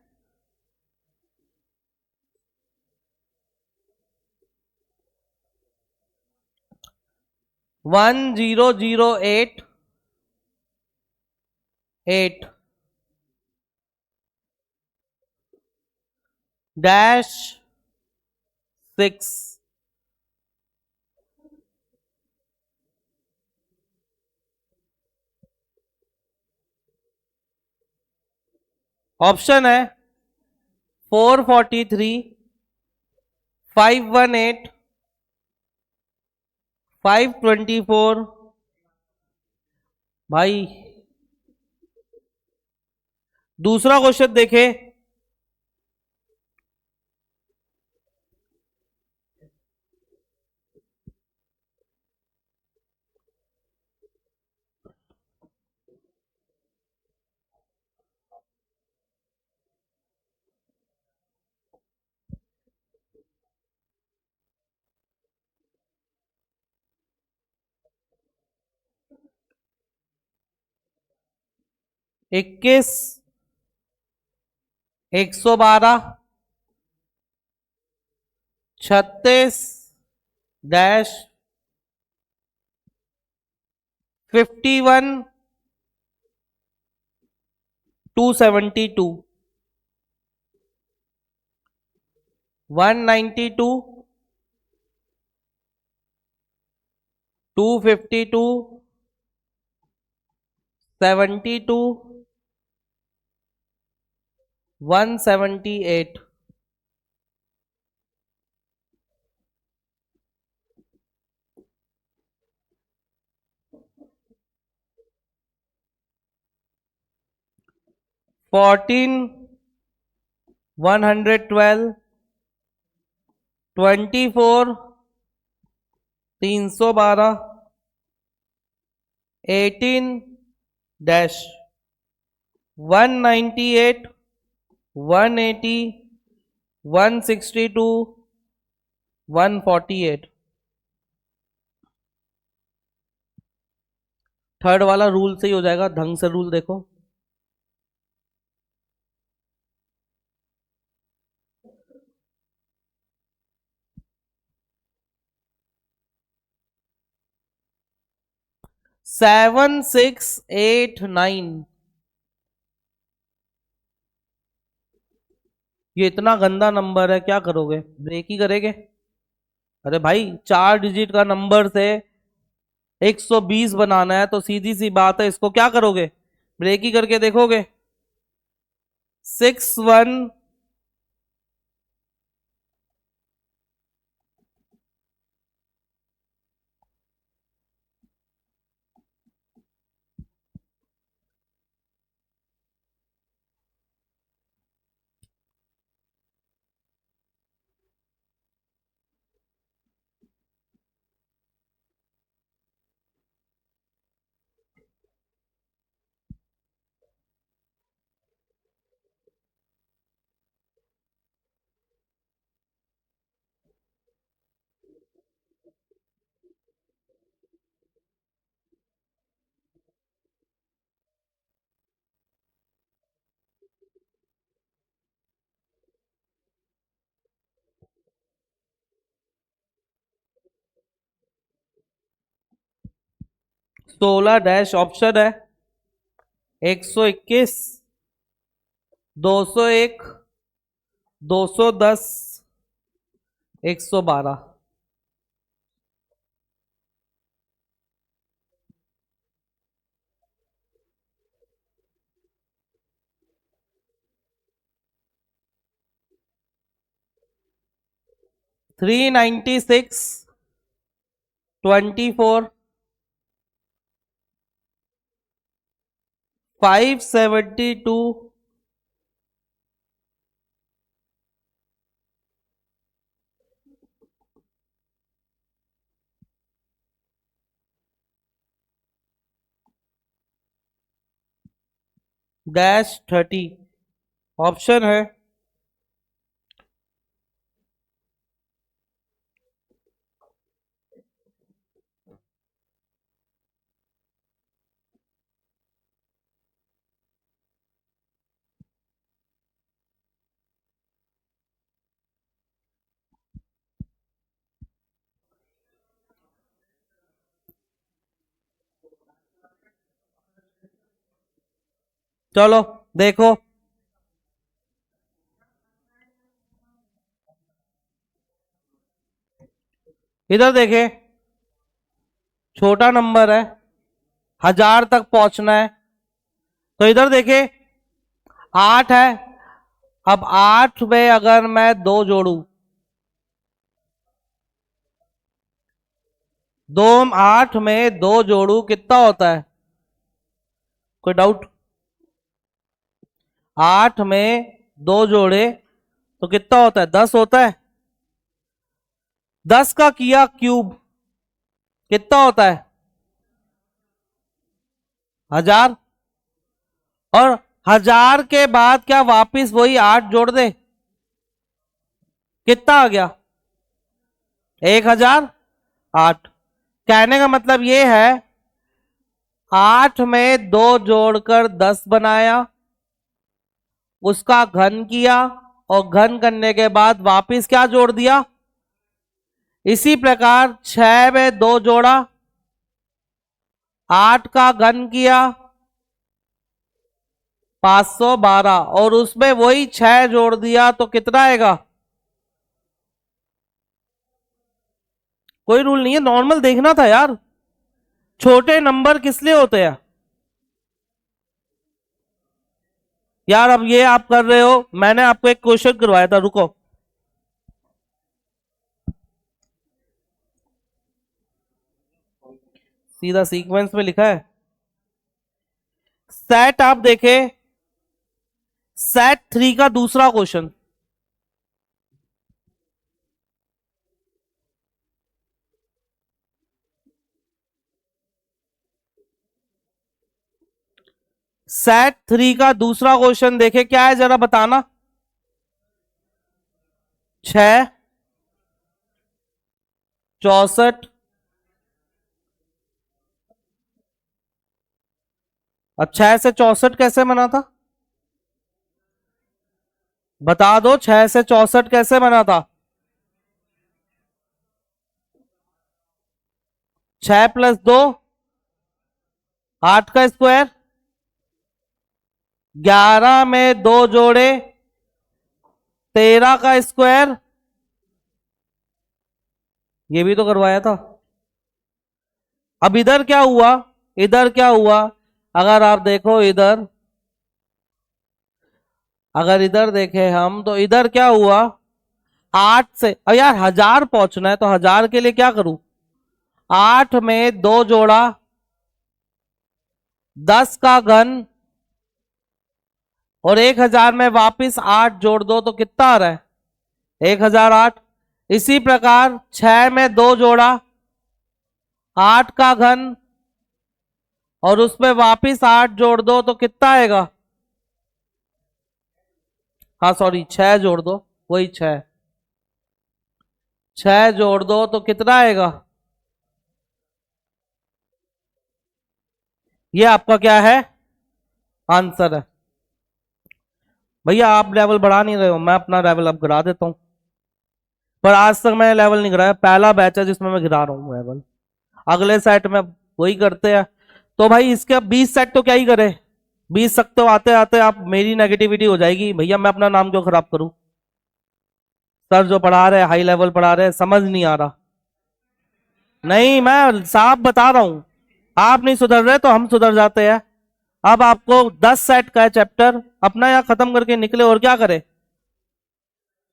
1008 8 डैश 6। ऑप्शन है 443, 518, 524। भाई दूसरा क्वेश्चन देखे, इक्कीस 112 36 डैश 51 272। 192, 252, 72, 178, 14, 112, 24, 312, 18 डैश 198, 180, 162, 148। थर्ड वाला रूल से ही हो जाएगा, ढंग से रूल देखो। सेवन सिक्स एट नाइन, ये इतना गंदा नंबर है, क्या करोगे? ब्रेक ही करेंगे? अरे भाई 4 डिजिट का नंबर से 120 बनाना है तो सीधी सी बात है, इसको क्या करोगे? ब्रेक ही करके देखोगे। 61 16 डैश ऑप्शन है 121, 201, 210, 112। थ्री 96, 24, 572, डैश 30 ऑप्शन है। चलो देखो, इधर देखे, छोटा नंबर है, 1000 तक पहुंचना है, तो इधर देखे 8 है। अब 8 में अगर मैं 2 जोड़ू, 8 में 2 जोड़ू कितना होता है? कोई डाउट? 8 में 2 जोड़े तो कितना होता है? 10 होता है। 10 का किया क्यूब कितना होता है? 1000। और 1000 के बाद क्या वापिस वही 8 जोड़ दे? कितना आ गया? 1008। कहने का मतलब ये है 8 में 2 जोड़कर 10 बनाया, उसका घन किया और घन करने के बाद वापिस क्या जोड़ दिया? इसी प्रकार 6 में 2 जोड़ा, 8 का घन किया 512 और उसमें वही 6 जोड़ दिया तो कितना आएगा? कोई रूल नहीं है, नॉर्मल देखना था यार। छोटे नंबर किस लिए होते हैं यार? अब ये आप कर रहे हो, मैंने आपको एक क्वेश्चन करवाया था, रुको। सीधा सीक्वेंस में लिखा है। सेट आप देखे, सेट 3 का दूसरा क्वेश्चन। सेट 3 का दूसरा क्वेश्चन देखे, क्या है जरा बताना। 6, 64। अब 6 से 64 कैसे बना था? बता दो, 6 से 64 कैसे बना था? 6 + 2 8 का स्क्वायर, 11 में 2 जोड़े 13 का स्क्वायर। ये भी तो करवाया था। अब इधर क्या हुआ, इधर क्या हुआ? अगर आप देखो इधर, अगर इधर देखे हम तो इधर क्या हुआ? 8 से, अब यार 1000 पहुंचना है तो 1000 के लिए क्या करूं? 8 में 2 जोड़ा 10 का घन, और 1000 में वापिस 8 जोड़ दो तो कितना आ रहा है? 1008। इसी प्रकार 6 में 2 जोड़ा 8 का घन, और उसमें वापिस 8 जोड़ दो तो कितना आएगा? हाँ सॉरी, 6 जोड़ दो, वही 6, 6 जोड़ दो तो कितना आएगा? ये आपका क्या है? आंसर है। भैया आप लेवल बढ़ा नहीं रहे हो, मैं अपना लेवल अब गिरा देता हूं। पर आज तक मैंने लेवल नहीं गिराया, पहला बैच है जिसमें मैं गिरा रहा हूं लेवल। अगले सेट में वही करते हैं। तो भाई इसके 20 सेट तो क्या ही करे, 20 तक तो आते आते आप मेरी नेगेटिविटी हो जाएगी। भैया मैं अपना नाम क्यों खराब करूं? सर जो पढ़ा रहे हाई लेवल पढ़ा रहे, समझ नहीं आ रहा। नहीं, मैं साफ बता रहा हूं, आप नहीं सुधर रहे तो हम सुधर जाते हैं। अब आपको 10 सेट का है चैप्टर, अपना यहाँ खत्म करके निकले, और क्या करे?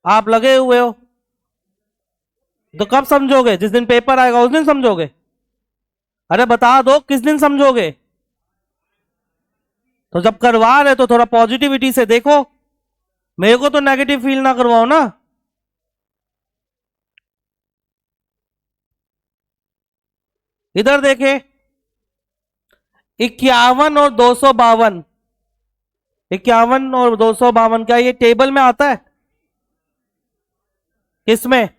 आप लगे हुए हो तो कब समझोगे? जिस दिन पेपर आएगा उस दिन समझोगे। अरे बता दो किस दिन समझोगे। तो जब करवा रहे तो थोड़ा पॉजिटिविटी से देखो, मेरे को तो नेगेटिव फील ना करवाओ ना। इधर देखे, 51 और 252, 51 और 252, क्या ये टेबल में आता है? किसमें?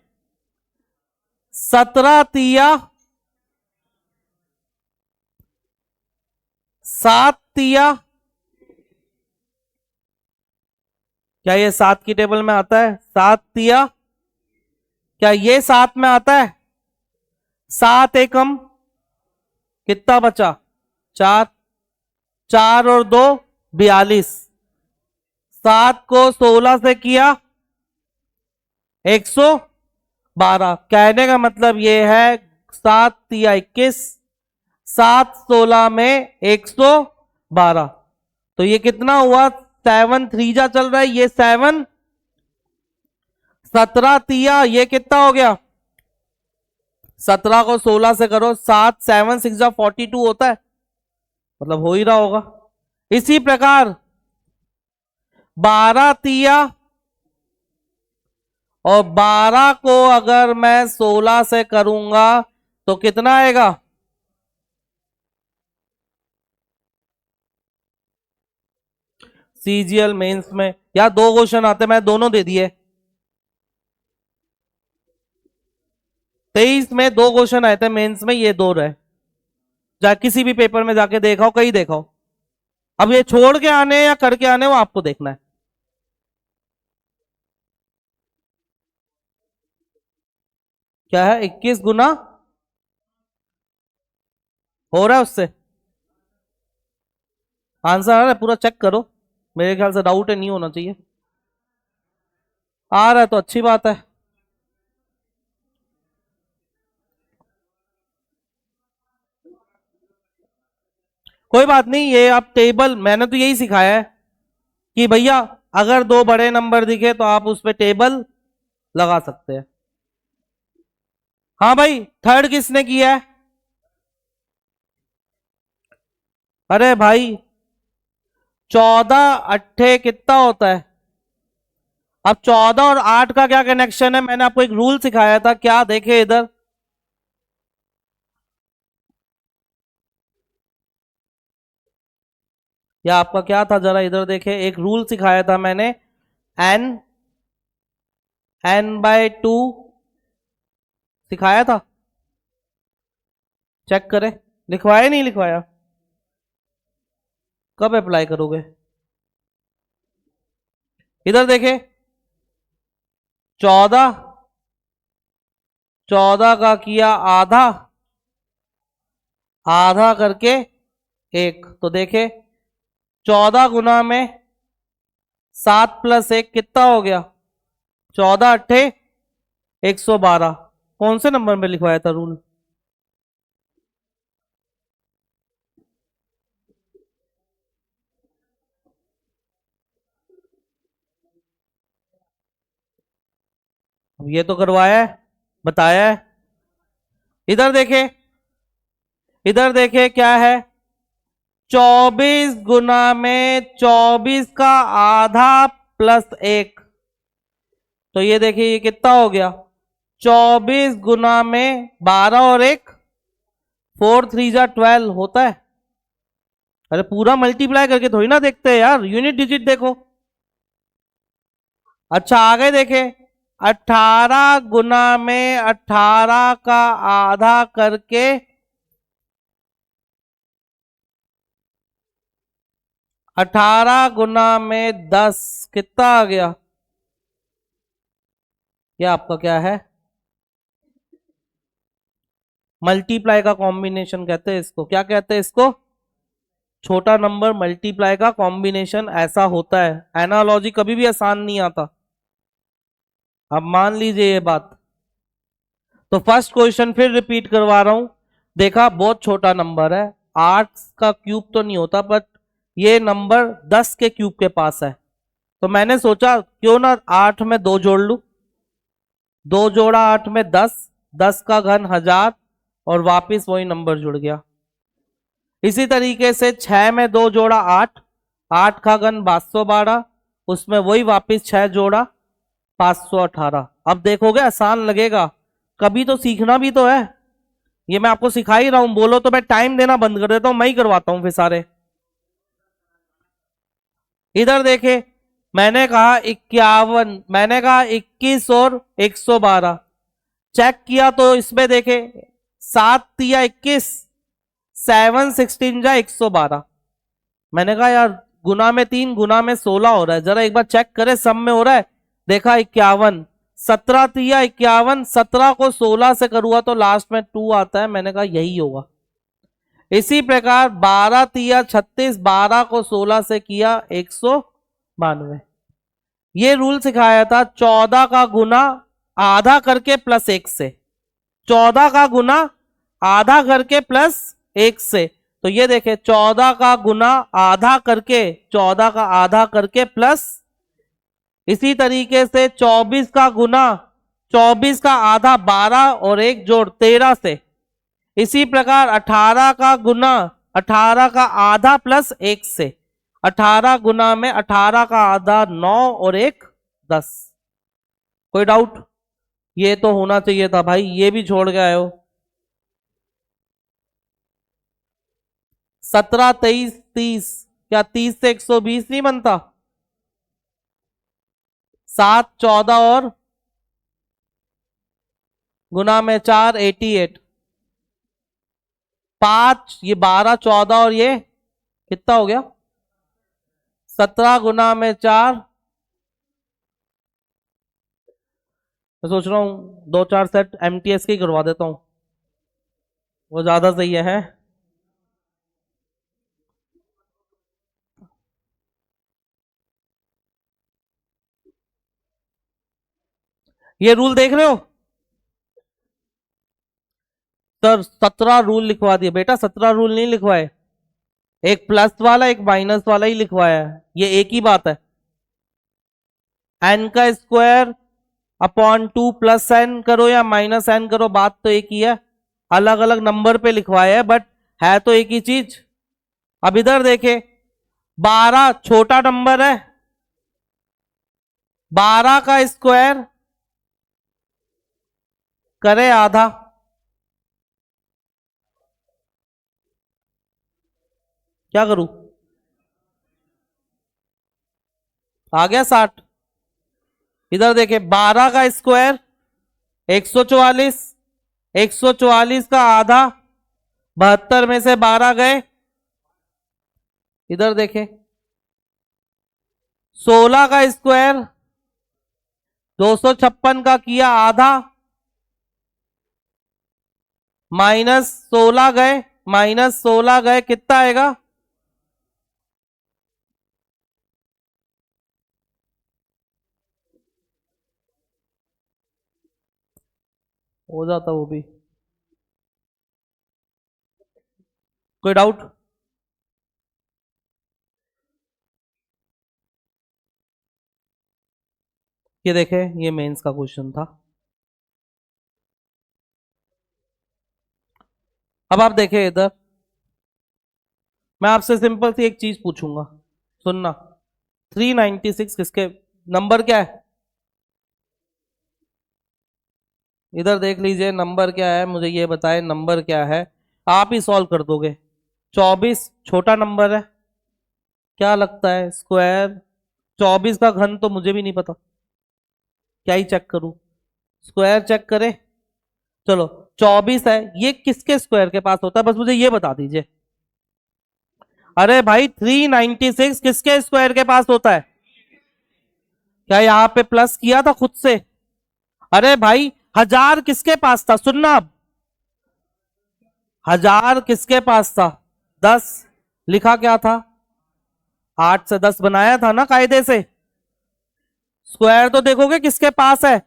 17 तिया 7 तिया, क्या ये 7 की टेबल में आता है? 7 तिया, क्या ये 7 में आता है? 7 एकम कितना बचा? 4, 4 और 2 42, 7 को 16 से किया 112। कहने का मतलब ये है 7 तिया 21, 7 16 में 112। तो ये कितना हुआ? 7 3 जा चल रहा है, ये 7, 17 तिया, ये कितना हो गया? 17 को 16 से करो, 7 7 6 जा 42 होता है, मतलब हो ही रहा होगा। इसी प्रकार 12 तिया, और 12 को अगर मैं 16 से करूंगा तो कितना आएगा? सीजीएल मेंस में यार 2 क्वेश्चन आते, मैं दोनों दे दिए। 23 में 2 क्वेश्चन आए थे मेंस में, ये 2 रहे। जा किसी भी पेपर में जाके देखो, कहीं देखो। अब ये छोड़ के आने या करके आने वो आपको देखना है। क्या है? 21 गुना हो रहा है उससे। आंसर आ रहा है, पूरा चेक करो, मेरे ख्याल से डाउट है, नहीं होना चाहिए। आ रहा है तो अच्छी बात है। कोई बात नहीं, ये आप टेबल, मैंने तो यही सिखाया है कि भैया अगर दो बड़े नंबर दिखे तो आप उस पर टेबल लगा सकते हैं। हाँ भाई, थर्ड किसने किया है? अरे भाई 14 अट्ठे कितना होता है? अब 14 और 8 का क्या कनेक्शन है? मैंने आपको एक रूल सिखाया था, क्या देखे इधर, या आपका क्या था, जरा इधर देखे, एक रूल सिखाया था मैंने, एन n/2 सिखाया था, चेक करें, लिखवाया नहीं लिखवाया? कब अप्लाई करोगे? इधर देखे, 14, 14 का किया आधा, आधा करके एक, तो देखे 14 गुना में 7 + 1 कितना हो गया? 14 अट्ठे 112। कौन से नंबर में लिखवाया था रूल? अब ये तो करवाया है, बताया है। इधर देखे, इधर देखे क्या है, 24 गुना में 24 का आधा +1, तो ये देखिए ये कितना हो गया, 24 गुना में 12 और 1, 4 3 जा 12 होता है। अरे पूरा मल्टीप्लाई करके थोड़ी ना देखते हैं यार, यूनिट डिजिट देखो। अच्छा आगे देखे, 18 गुना में 18 का आधा करके 18 गुना में 10 कितना आ गया? यह आपका क्या है? मल्टीप्लाई का कॉम्बिनेशन कहते हैं इसको। क्या कहते हैं इसको? छोटा नंबर मल्टीप्लाई का कॉम्बिनेशन ऐसा होता है। एनालॉजी कभी भी आसान नहीं आता, अब मान लीजिए ये बात। तो फर्स्ट क्वेश्चन फिर रिपीट करवा रहा हूं, देखा बहुत छोटा नंबर है, 8 का क्यूब तो नहीं होता, बट ये नंबर 10 के क्यूब के पास है, तो मैंने सोचा क्यों ना 8 में 2 जोड़ लूं, 2 जोड़ा 8 में 10, 10 का घन 1000, और वापिस वही नंबर जुड़ गया। इसी तरीके से 6 में 2 जोड़ा 8, 8 का घन 512, उसमें वही वापिस 6 जोड़ा 518। अब देखोगे आसान लगेगा, कभी तो सीखना भी तो है, ये मैं आपको सिखा ही रहा हूं, बोलो तो मैं टाइम देना बंद कर देता हूं, मैं ही करवाता हूं फिर सारे। इधर देखे, मैंने कहा 51, मैंने कहा 21 और 112, चेक किया तो इसमें देखे 7 या 21, 7 16 जा 112। मैंने कहा यार गुना में 3, गुना में 16 हो रहा है, जरा एक बार चेक करे सब में हो रहा है। देखा 51, 17 या 51, 17 को 16 से करूंगा तो लास्ट में 2 आता है, मैंने कहा यही होगा। इसी प्रकार 12 या 36, 12 को 16 से किया 192। ये रूल सिखाया था 14 का गुना आधा करके +1 से, 14 का गुना आधा करके +1 से, तो ये देखे 14 का गुना आधा करके, 14 का आधा करके प्लस, इसी तरीके से 24 का गुना 24 का आधा 12 और 1 जोड़ 13 से, इसी प्रकार 18 का गुना 18 का आधा +1 से, 18 गुना में 18 का आधा 9 और 1 10। कोई डाउट? ये तो होना चाहिए था भाई, ये भी छोड़ के आए हो। 17 23 30, क्या 30 से 120 नहीं बनता? 7 14 और गुना में 4 88, 5 ये 12 14 और ये कितना हो गया? 17 गुना में 4, मैं सोच रहा हूं 2-4 सेट MTS के ही करवा देता हूं, वो ज्यादा सही है। ये रूल देख रहे हो सर? 17 रूल लिखवा दिए बेटा, 17 रूल नहीं लिखवाए, एक प्लस वाला एक माइनस वाला ही लिखवाया है, ये एक ही बात है। एन का स्क्वायर अपॉन 2 प्लस एन करो या माइनस एन करो, बात तो एक ही है, अलग अलग नंबर पे लिखवाया है बट है तो एक ही चीज। अब इधर देखे 12 छोटा नंबर है, 12 का स्क्वायर करे आधा, क्या करूं? आ गया 60। इधर देखे 12 का स्क्वायर 144, 144 का आधा 72 में से 12 गए। इधर देखे 16 का स्क्वायर 256 का किया आधा, -16 गए, -16 गए, कितना आएगा? हो जाता वो भी। कोई डाउट? ये देखे ये मेंस का क्वेश्चन था। अब आप देखें इधर, मैं आपसे सिंपल सी एक चीज पूछूंगा, सुनना। 396 किसके नंबर क्या है? इधर देख लीजिए नंबर क्या है, मुझे ये बताएं नंबर क्या है, आप ही सॉल्व कर दोगे। 24 छोटा नंबर है, क्या लगता है स्क्वायर? 24 का घन तो मुझे भी नहीं पता, क्या ही चेक करूं, स्क्वायर चेक करें। चलो 24 है, ये किसके स्क्वायर के पास होता है, बस मुझे ये बता दीजिए। अरे भाई 396 किसके स्क्वायर के पास होता है? क्या यहां पे प्लस किया था खुद से? अरे भाई 1000 किसके पास था, सुनना अब, 1000 किसके पास था? 10 लिखा क्या था, 8 से 10 बनाया था ना कायदे से। स्क्वायर तो देखोगे किसके पास है,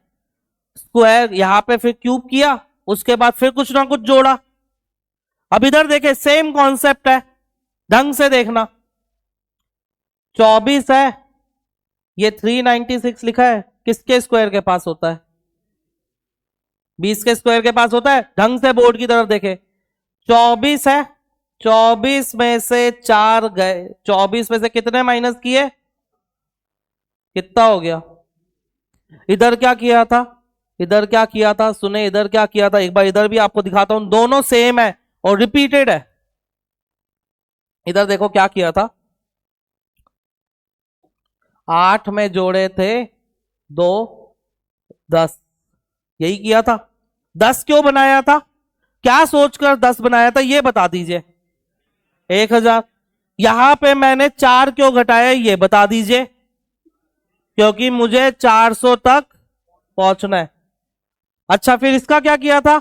स्क्वायर यहां पे फिर क्यूब किया, उसके बाद फिर कुछ ना कुछ जोड़ा। अब इधर देखे सेम कॉन्सेप्ट है, ढंग से देखना। 24 है, ये 396 लिखा है, किसके स्क्वायर के पास होता है? 20 के स्क्वायर के पास होता है। ढंग से बोर्ड की तरफ देखे, 24 है, 24 में से 4 गए, 24 में से कितने माइनस किए, कितना हो गया? इधर क्या किया था, इधर क्या किया था, सुने इधर क्या किया था, एक बार इधर भी आपको दिखाता हूं, दोनों सेम है और रिपीटेड है। इधर देखो क्या किया था, 8 में जोड़े थे 2 10, यही किया था। 10 क्यों बनाया था, क्या सोचकर 10 बनाया था, ये बता दीजिए। 1000। यहां पे मैंने 4 क्यों घटाया, ये बता दीजिए। क्योंकि मुझे 400 तक पहुंचना है। अच्छा फिर इसका क्या किया था,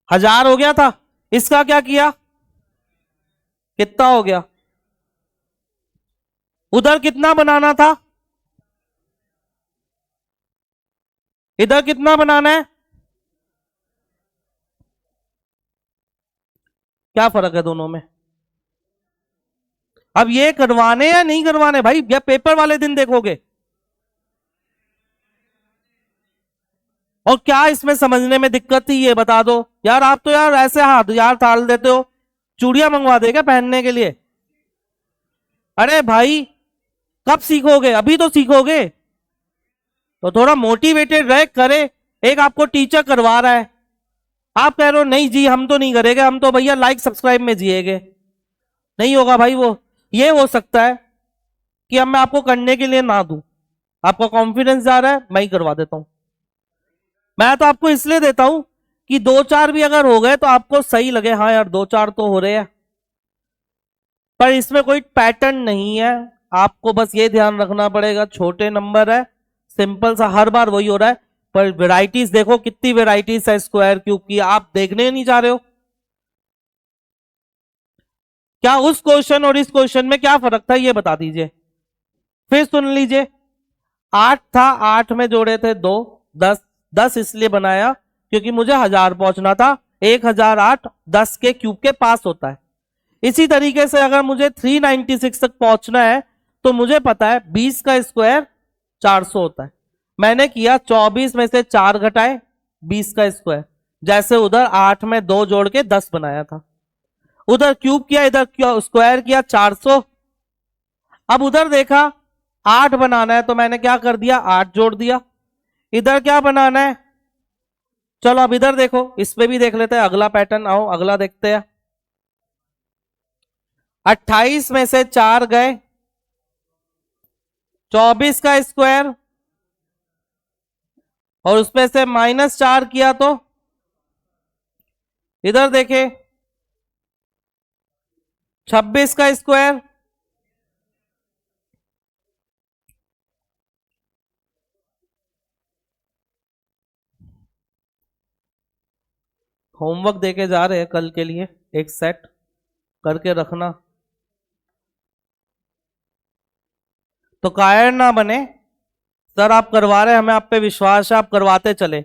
1000 हो गया था, इसका क्या किया, कितना हो गया? उधर कितना बनाना था, इधर कितना बनाना है, क्या फर्क है दोनों में? अब ये करवाने या नहीं करवाने भाई, या पेपर वाले दिन देखोगे? और क्या इसमें समझने में दिक्कत थी, ये बता दो यार। आप तो यार ऐसे हाथ यार टाल देते हो, चूड़ियां मंगवा देगा पहनने के लिए। अरे भाई कब सीखोगे, अभी तो सीखोगे, तो थोड़ा मोटिवेटेड रहे करे। एक आपको टीचर करवा रहा है, आप कह रहे हो नहीं जी हम तो नहीं करेंगे, हम तो भैया लाइक सब्सक्राइब में जिएंगे। नहीं होगा भाई वो। ये हो सकता है कि अब मैं आपको करने के लिए ना दूं, आपका कॉन्फिडेंस जा रहा है, मैं ही करवा देता हूं। मैं तो आपको इसलिए देता हूं कि 2-4 भी अगर हो गए तो आपको सही लगे, हाँ यार 2-4 तो हो रहे हैं, पर इसमें कोई पैटर्न नहीं है। आपको बस ये ध्यान रखना पड़ेगा, छोटे नंबर है, सिंपल सा, हर बार वही हो रहा है, पर वेराइटीज देखो कितनी वेराइटीज है स्क्वायर क्यूब की, आप देखने नहीं चाह रहे हो। क्या उस क्वेश्चन और इस क्वेश्चन में क्या फर्क था, ये बता दीजिए। फिर सुन लीजिए, 8 था, 8 में जोड़े थे 2 10, 10 इसलिए बनाया क्योंकि मुझे 1000 पहुंचना था, 1008 10 के क्यूब के पास होता है। इसी तरीके से अगर मुझे 396 तक पहुंचना है तो मुझे पता है 20 का स्क्वायर 400 होता है। मैंने किया 24 में से 4 घटाए 20 का स्क्वायर, जैसे उधर 8 में 2 जोड़ के 10 बनाया था, उधर क्यूब किया इधर स्क्वायर किया 400। अब उधर देखा 8 बनाना है तो मैंने क्या कर दिया 8 जोड़ दिया। इधर क्या बनाना है, चलो अब इधर देखो, इस पे भी देख लेते हैं अगला पैटर्न। आओ अगला देखते हैं। 28 में से 4 गए, 24 का स्क्वायर और उसमें से -4 किया तो इधर देखे 26 का स्क्वायर, होमवर्क देके जा रहे हैं कल के लिए, एक सेट करके रखना तो कायर ना बने। सर आप करवा रहे हैं, हमें आप पे विश्वास है, आप करवाते चले।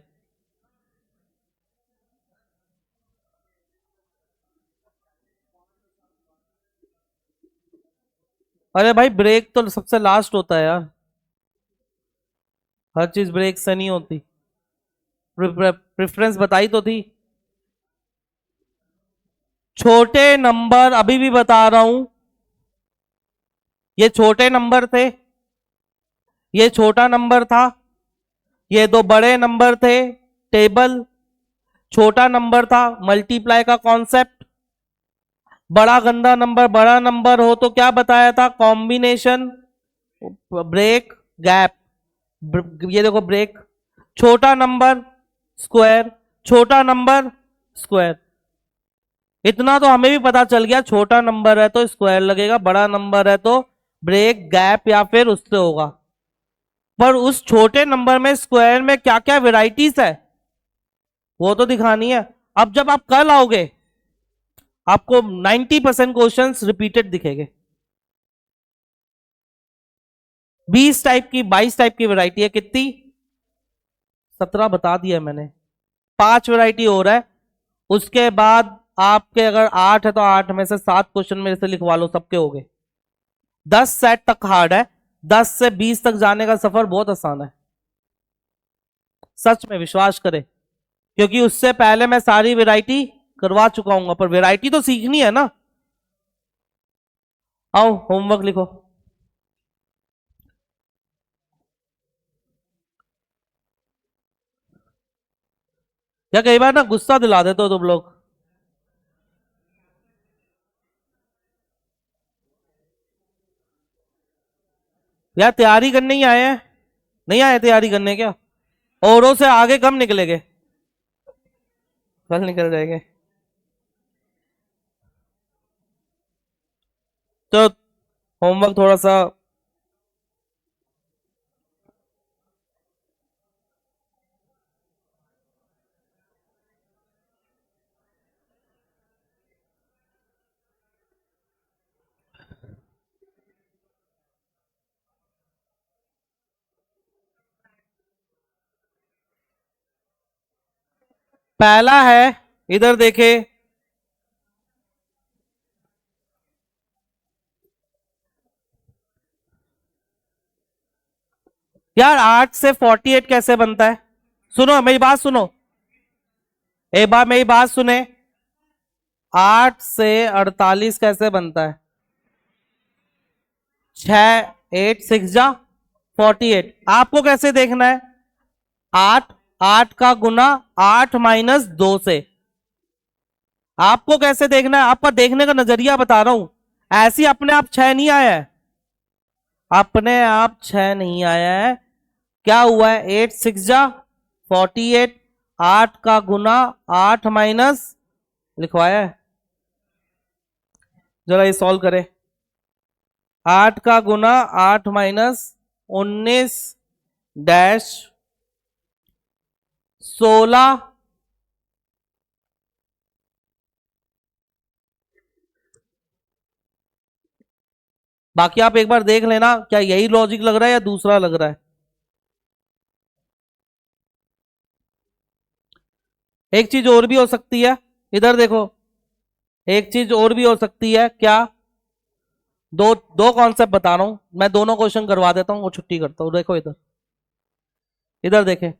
अरे भाई ब्रेक तो सबसे लास्ट होता है यार, हर चीज ब्रेक से नहीं होती। प्रेफरेंस बताई तो थी। छोटे नंबर अभी भी बता रहा हूं, ये छोटे नंबर थे, ये छोटा नंबर था, ये दो बड़े नंबर थे। टेबल छोटा नंबर था, मल्टीप्लाई का कॉन्सेप्ट, बड़ा गंदा नंबर बड़ा नंबर हो तो क्या बताया था, कॉम्बिनेशन, ब्रेक, गैप। ये देखो ब्रेक, छोटा नंबर स्क्वायर, छोटा नंबर स्क्वायर। इतना तो हमें भी पता चल गया, छोटा नंबर है तो स्क्वायर लगेगा, बड़ा नंबर है तो ब्रेक, गैप या फिर उससे होगा। पर उस छोटे नंबर में स्क्वायर में क्या क्या वेराइटीज है वो तो दिखानी है। अब जब आप कल आओगे आपको 90% क्वेश्चंस रिपीटेड दिखेंगे। 20 टाइप की 22 टाइप की वैरायटी है, कितनी 17 बता दिया मैंने, 5 वैरायटी हो रहा है। उसके बाद आपके अगर 8 है तो 8 में से 7 क्वेश्चन मेरे से लिखवा लो, सबके हो गए। 10 सेट तक हार्ड है, 10 से 20 तक जाने का सफर बहुत आसान है, सच में विश्वास करें, क्योंकि उससे पहले मैं सारी वैरायटी करवा चुका हूं, पर वैरायटी तो सीखनी है ना। आओ होमवर्क लिखो। या कई बार ना गुस्सा दिला देते हो तुम लोग। यार तैयारी करने ही आए हैं, नहीं आए तैयारी करने क्या? औरों से आगे कम निकलेंगे, कल निकल जाएंगे। तो होमवर्क थोड़ा सा पहला है, इधर देखे, यार 8 से 48 कैसे बनता है? सुनो मेरी बात सुनो, एक बार मेरी बात सुने, 8 से 48 कैसे बनता है? 6 8 6 जा 48। आपको कैसे देखना है? 8 8 का गुना 8 -2 से। आपको कैसे देखना है? आपका देखने का नजरिया बता रहा हूं, ऐसी अपने आप 6 नहीं आया है, अपने आप 6 नहीं आया है। क्या हुआ है? 8 6 जा 48, 8 का गुना 8 माइनस लिखवाया है, जरा ये सॉल्व करें। 8 का गुना 8 -19 डैश 16। बाकी आप एक बार देख लेना क्या यही लॉजिक लग रहा है या दूसरा लग रहा है। एक चीज और भी हो सकती है, इधर देखो, एक चीज और भी हो सकती है क्या, दो दो कॉन्सेप्ट बता रहा हूं मैं, दोनों क्वेश्चन करवा देता हूं, वो छुट्टी करता हूं। देखो इधर, इधर देखें,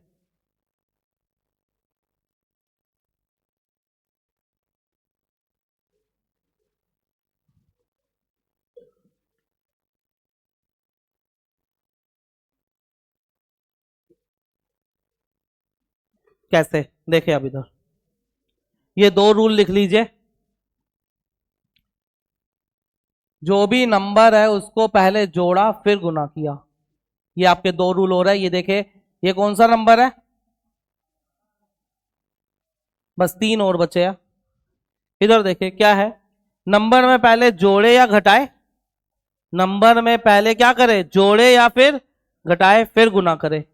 कैसे देखे अब इधर, ये दो रूल लिख लीजिए। जो भी नंबर है उसको पहले जोड़ा फिर गुना किया, ये आपके दो रूल हो रहा है। ये देखे, ये कौन सा नंबर है, बस तीन और बचे हैं। इधर देखे क्या है, नंबर में पहले जोड़े या घटाए, नंबर में पहले क्या करे, जोड़े या फिर घटाए फिर गुना करे।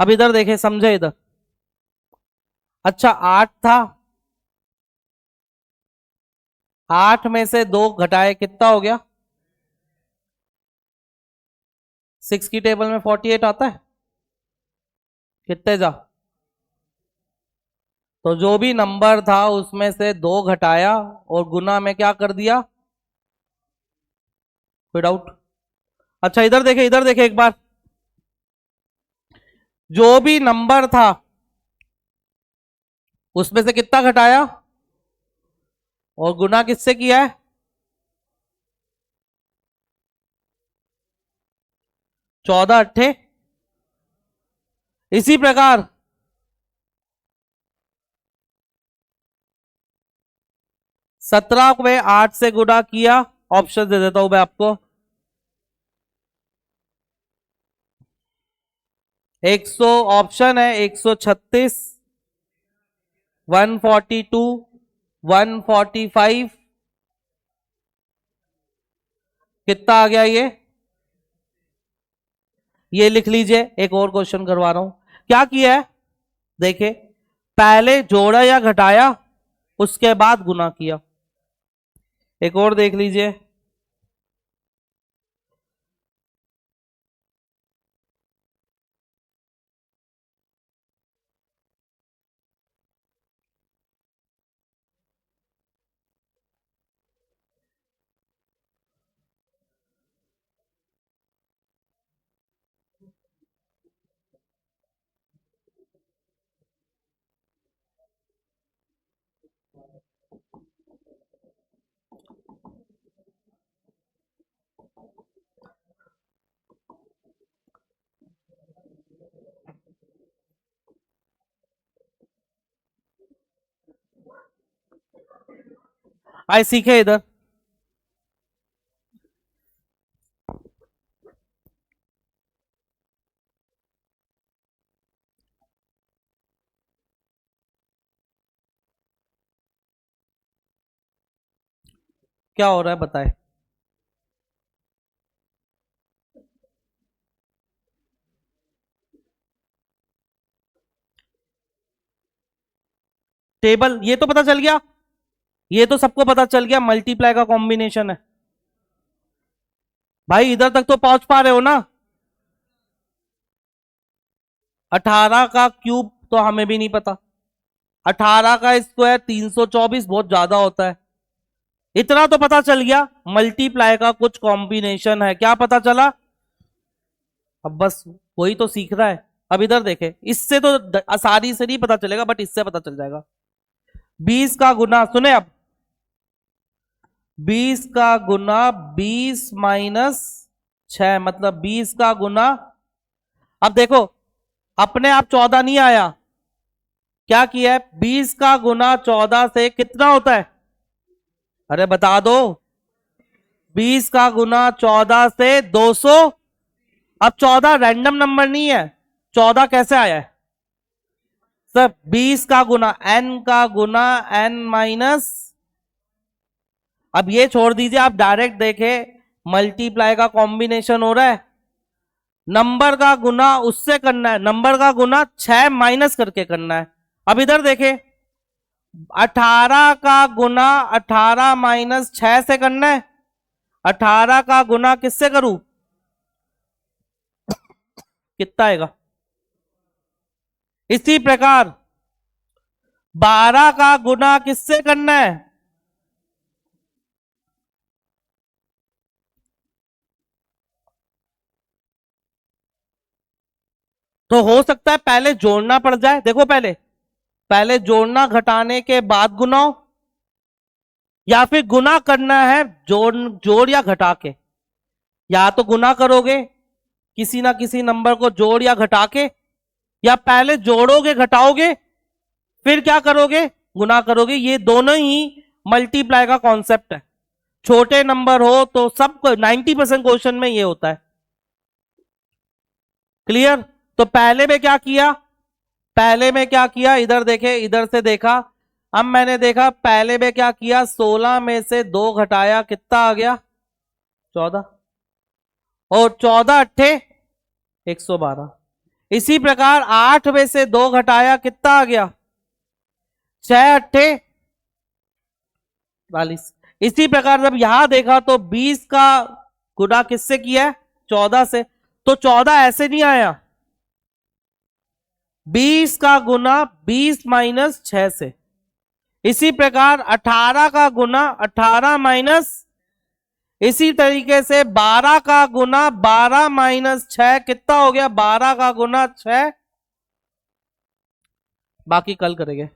अब इधर देखे, समझे इधर, अच्छा 8 था, 8 में से 2 घटाए कितना हो गया, 6 की टेबल में 48 आता है, कितने जा, तो जो भी नंबर था उसमें से 2 घटाया और गुना में क्या कर दिया, कोई डाउट। अच्छा इधर देखे एक बार, जो भी नंबर था उसमें से कितना घटाया और गुना किससे किया है, 14 अट्ठे। इसी प्रकार 17 को 8 से गुना किया, ऑप्शन दे देता हूं मैं आपको, 100 ऑप्शन है, 136, 142, 145, कितना आ गया ये लिख लीजिए। एक और क्वेश्चन करवा रहा हूं, क्या किया है देखे, पहले जोड़ा या घटाया उसके बाद गुना किया। एक और देख लीजिए, आए सीखे इधर, क्या हो रहा है बताए, टेबल ये तो पता चल गया, ये तो सबको पता चल गया, मल्टीप्लाई का कॉम्बिनेशन है। भाई इधर तक तो पहुंच पा रहे हो ना, 18 का क्यूब तो हमें भी नहीं पता, 18 का स्क्वायर 324 बहुत ज्यादा होता है, इतना तो पता चल गया, मल्टीप्लाई का कुछ कॉम्बिनेशन है, क्या पता चला, अब बस वही तो सीख रहा है। अब इधर देखे, इससे तो आसानी से नहीं पता चलेगा बट इससे पता चल जाएगा। 20 का गुना, सुने अब, 20 का गुना 20 माइनस 6, मतलब 20 का गुना, अब देखो अपने आप 14 नहीं आया, क्या किया है, 20 का गुना 14 से कितना होता है, अरे बता दो, 20 का गुना 14 से 200। अब 14 रैंडम नंबर नहीं है, 14 कैसे आया है सर, 20 का गुना n का गुना n माइनस, अब ये छोड़ दीजिए, आप डायरेक्ट देखे मल्टीप्लाई का कॉम्बिनेशन हो रहा है, नंबर का गुना उससे करना है, नंबर का गुना 6 माइनस करके करना है। अब इधर देखे, 18 का गुना 18 माइनस 6 से करना है, 18 का गुना किससे करूं, कितना आएगा। इसी प्रकार 12 का गुना किससे करना है? तो हो सकता है पहले जोड़ना पड़ जाए। देखो पहले पहले जोड़ना घटाने के बाद गुनाओ, या फिर गुना करना है जोड़ जोड़ या घटा के। या तो गुना करोगे किसी ना किसी नंबर को जोड़ या घटा के, या पहले जोड़ोगे घटाओगे फिर क्या करोगे, गुना करोगे। ये दोनों ही मल्टीप्लाई का कॉन्सेप्ट है। छोटे नंबर हो तो सब 90% क्वेश्चन में ये होता है। क्लियर? तो पहले में क्या किया, पहले में क्या किया, इधर देखे, इधर से देखा। अब मैंने देखा पहले में क्या किया, 16 में से 2 घटाया, कितना आ गया, 14। और 14 अट्ठे 112। इसी प्रकार 8 में से 2 घटाया, कितना आ गया, 6 अट्ठे 42। इसी प्रकार जब यहां देखा तो 20 का गुना किससे किया है, 14 से। तो 14 ऐसे नहीं आया, 20 का गुना 20 माइनस 6 से। इसी प्रकार 18 का गुना 18 माइनस, इसी तरीके से 12 का गुना 12 माइनस 6 कितना हो गया, 12 का गुना 6। बाकी कल करेंगे।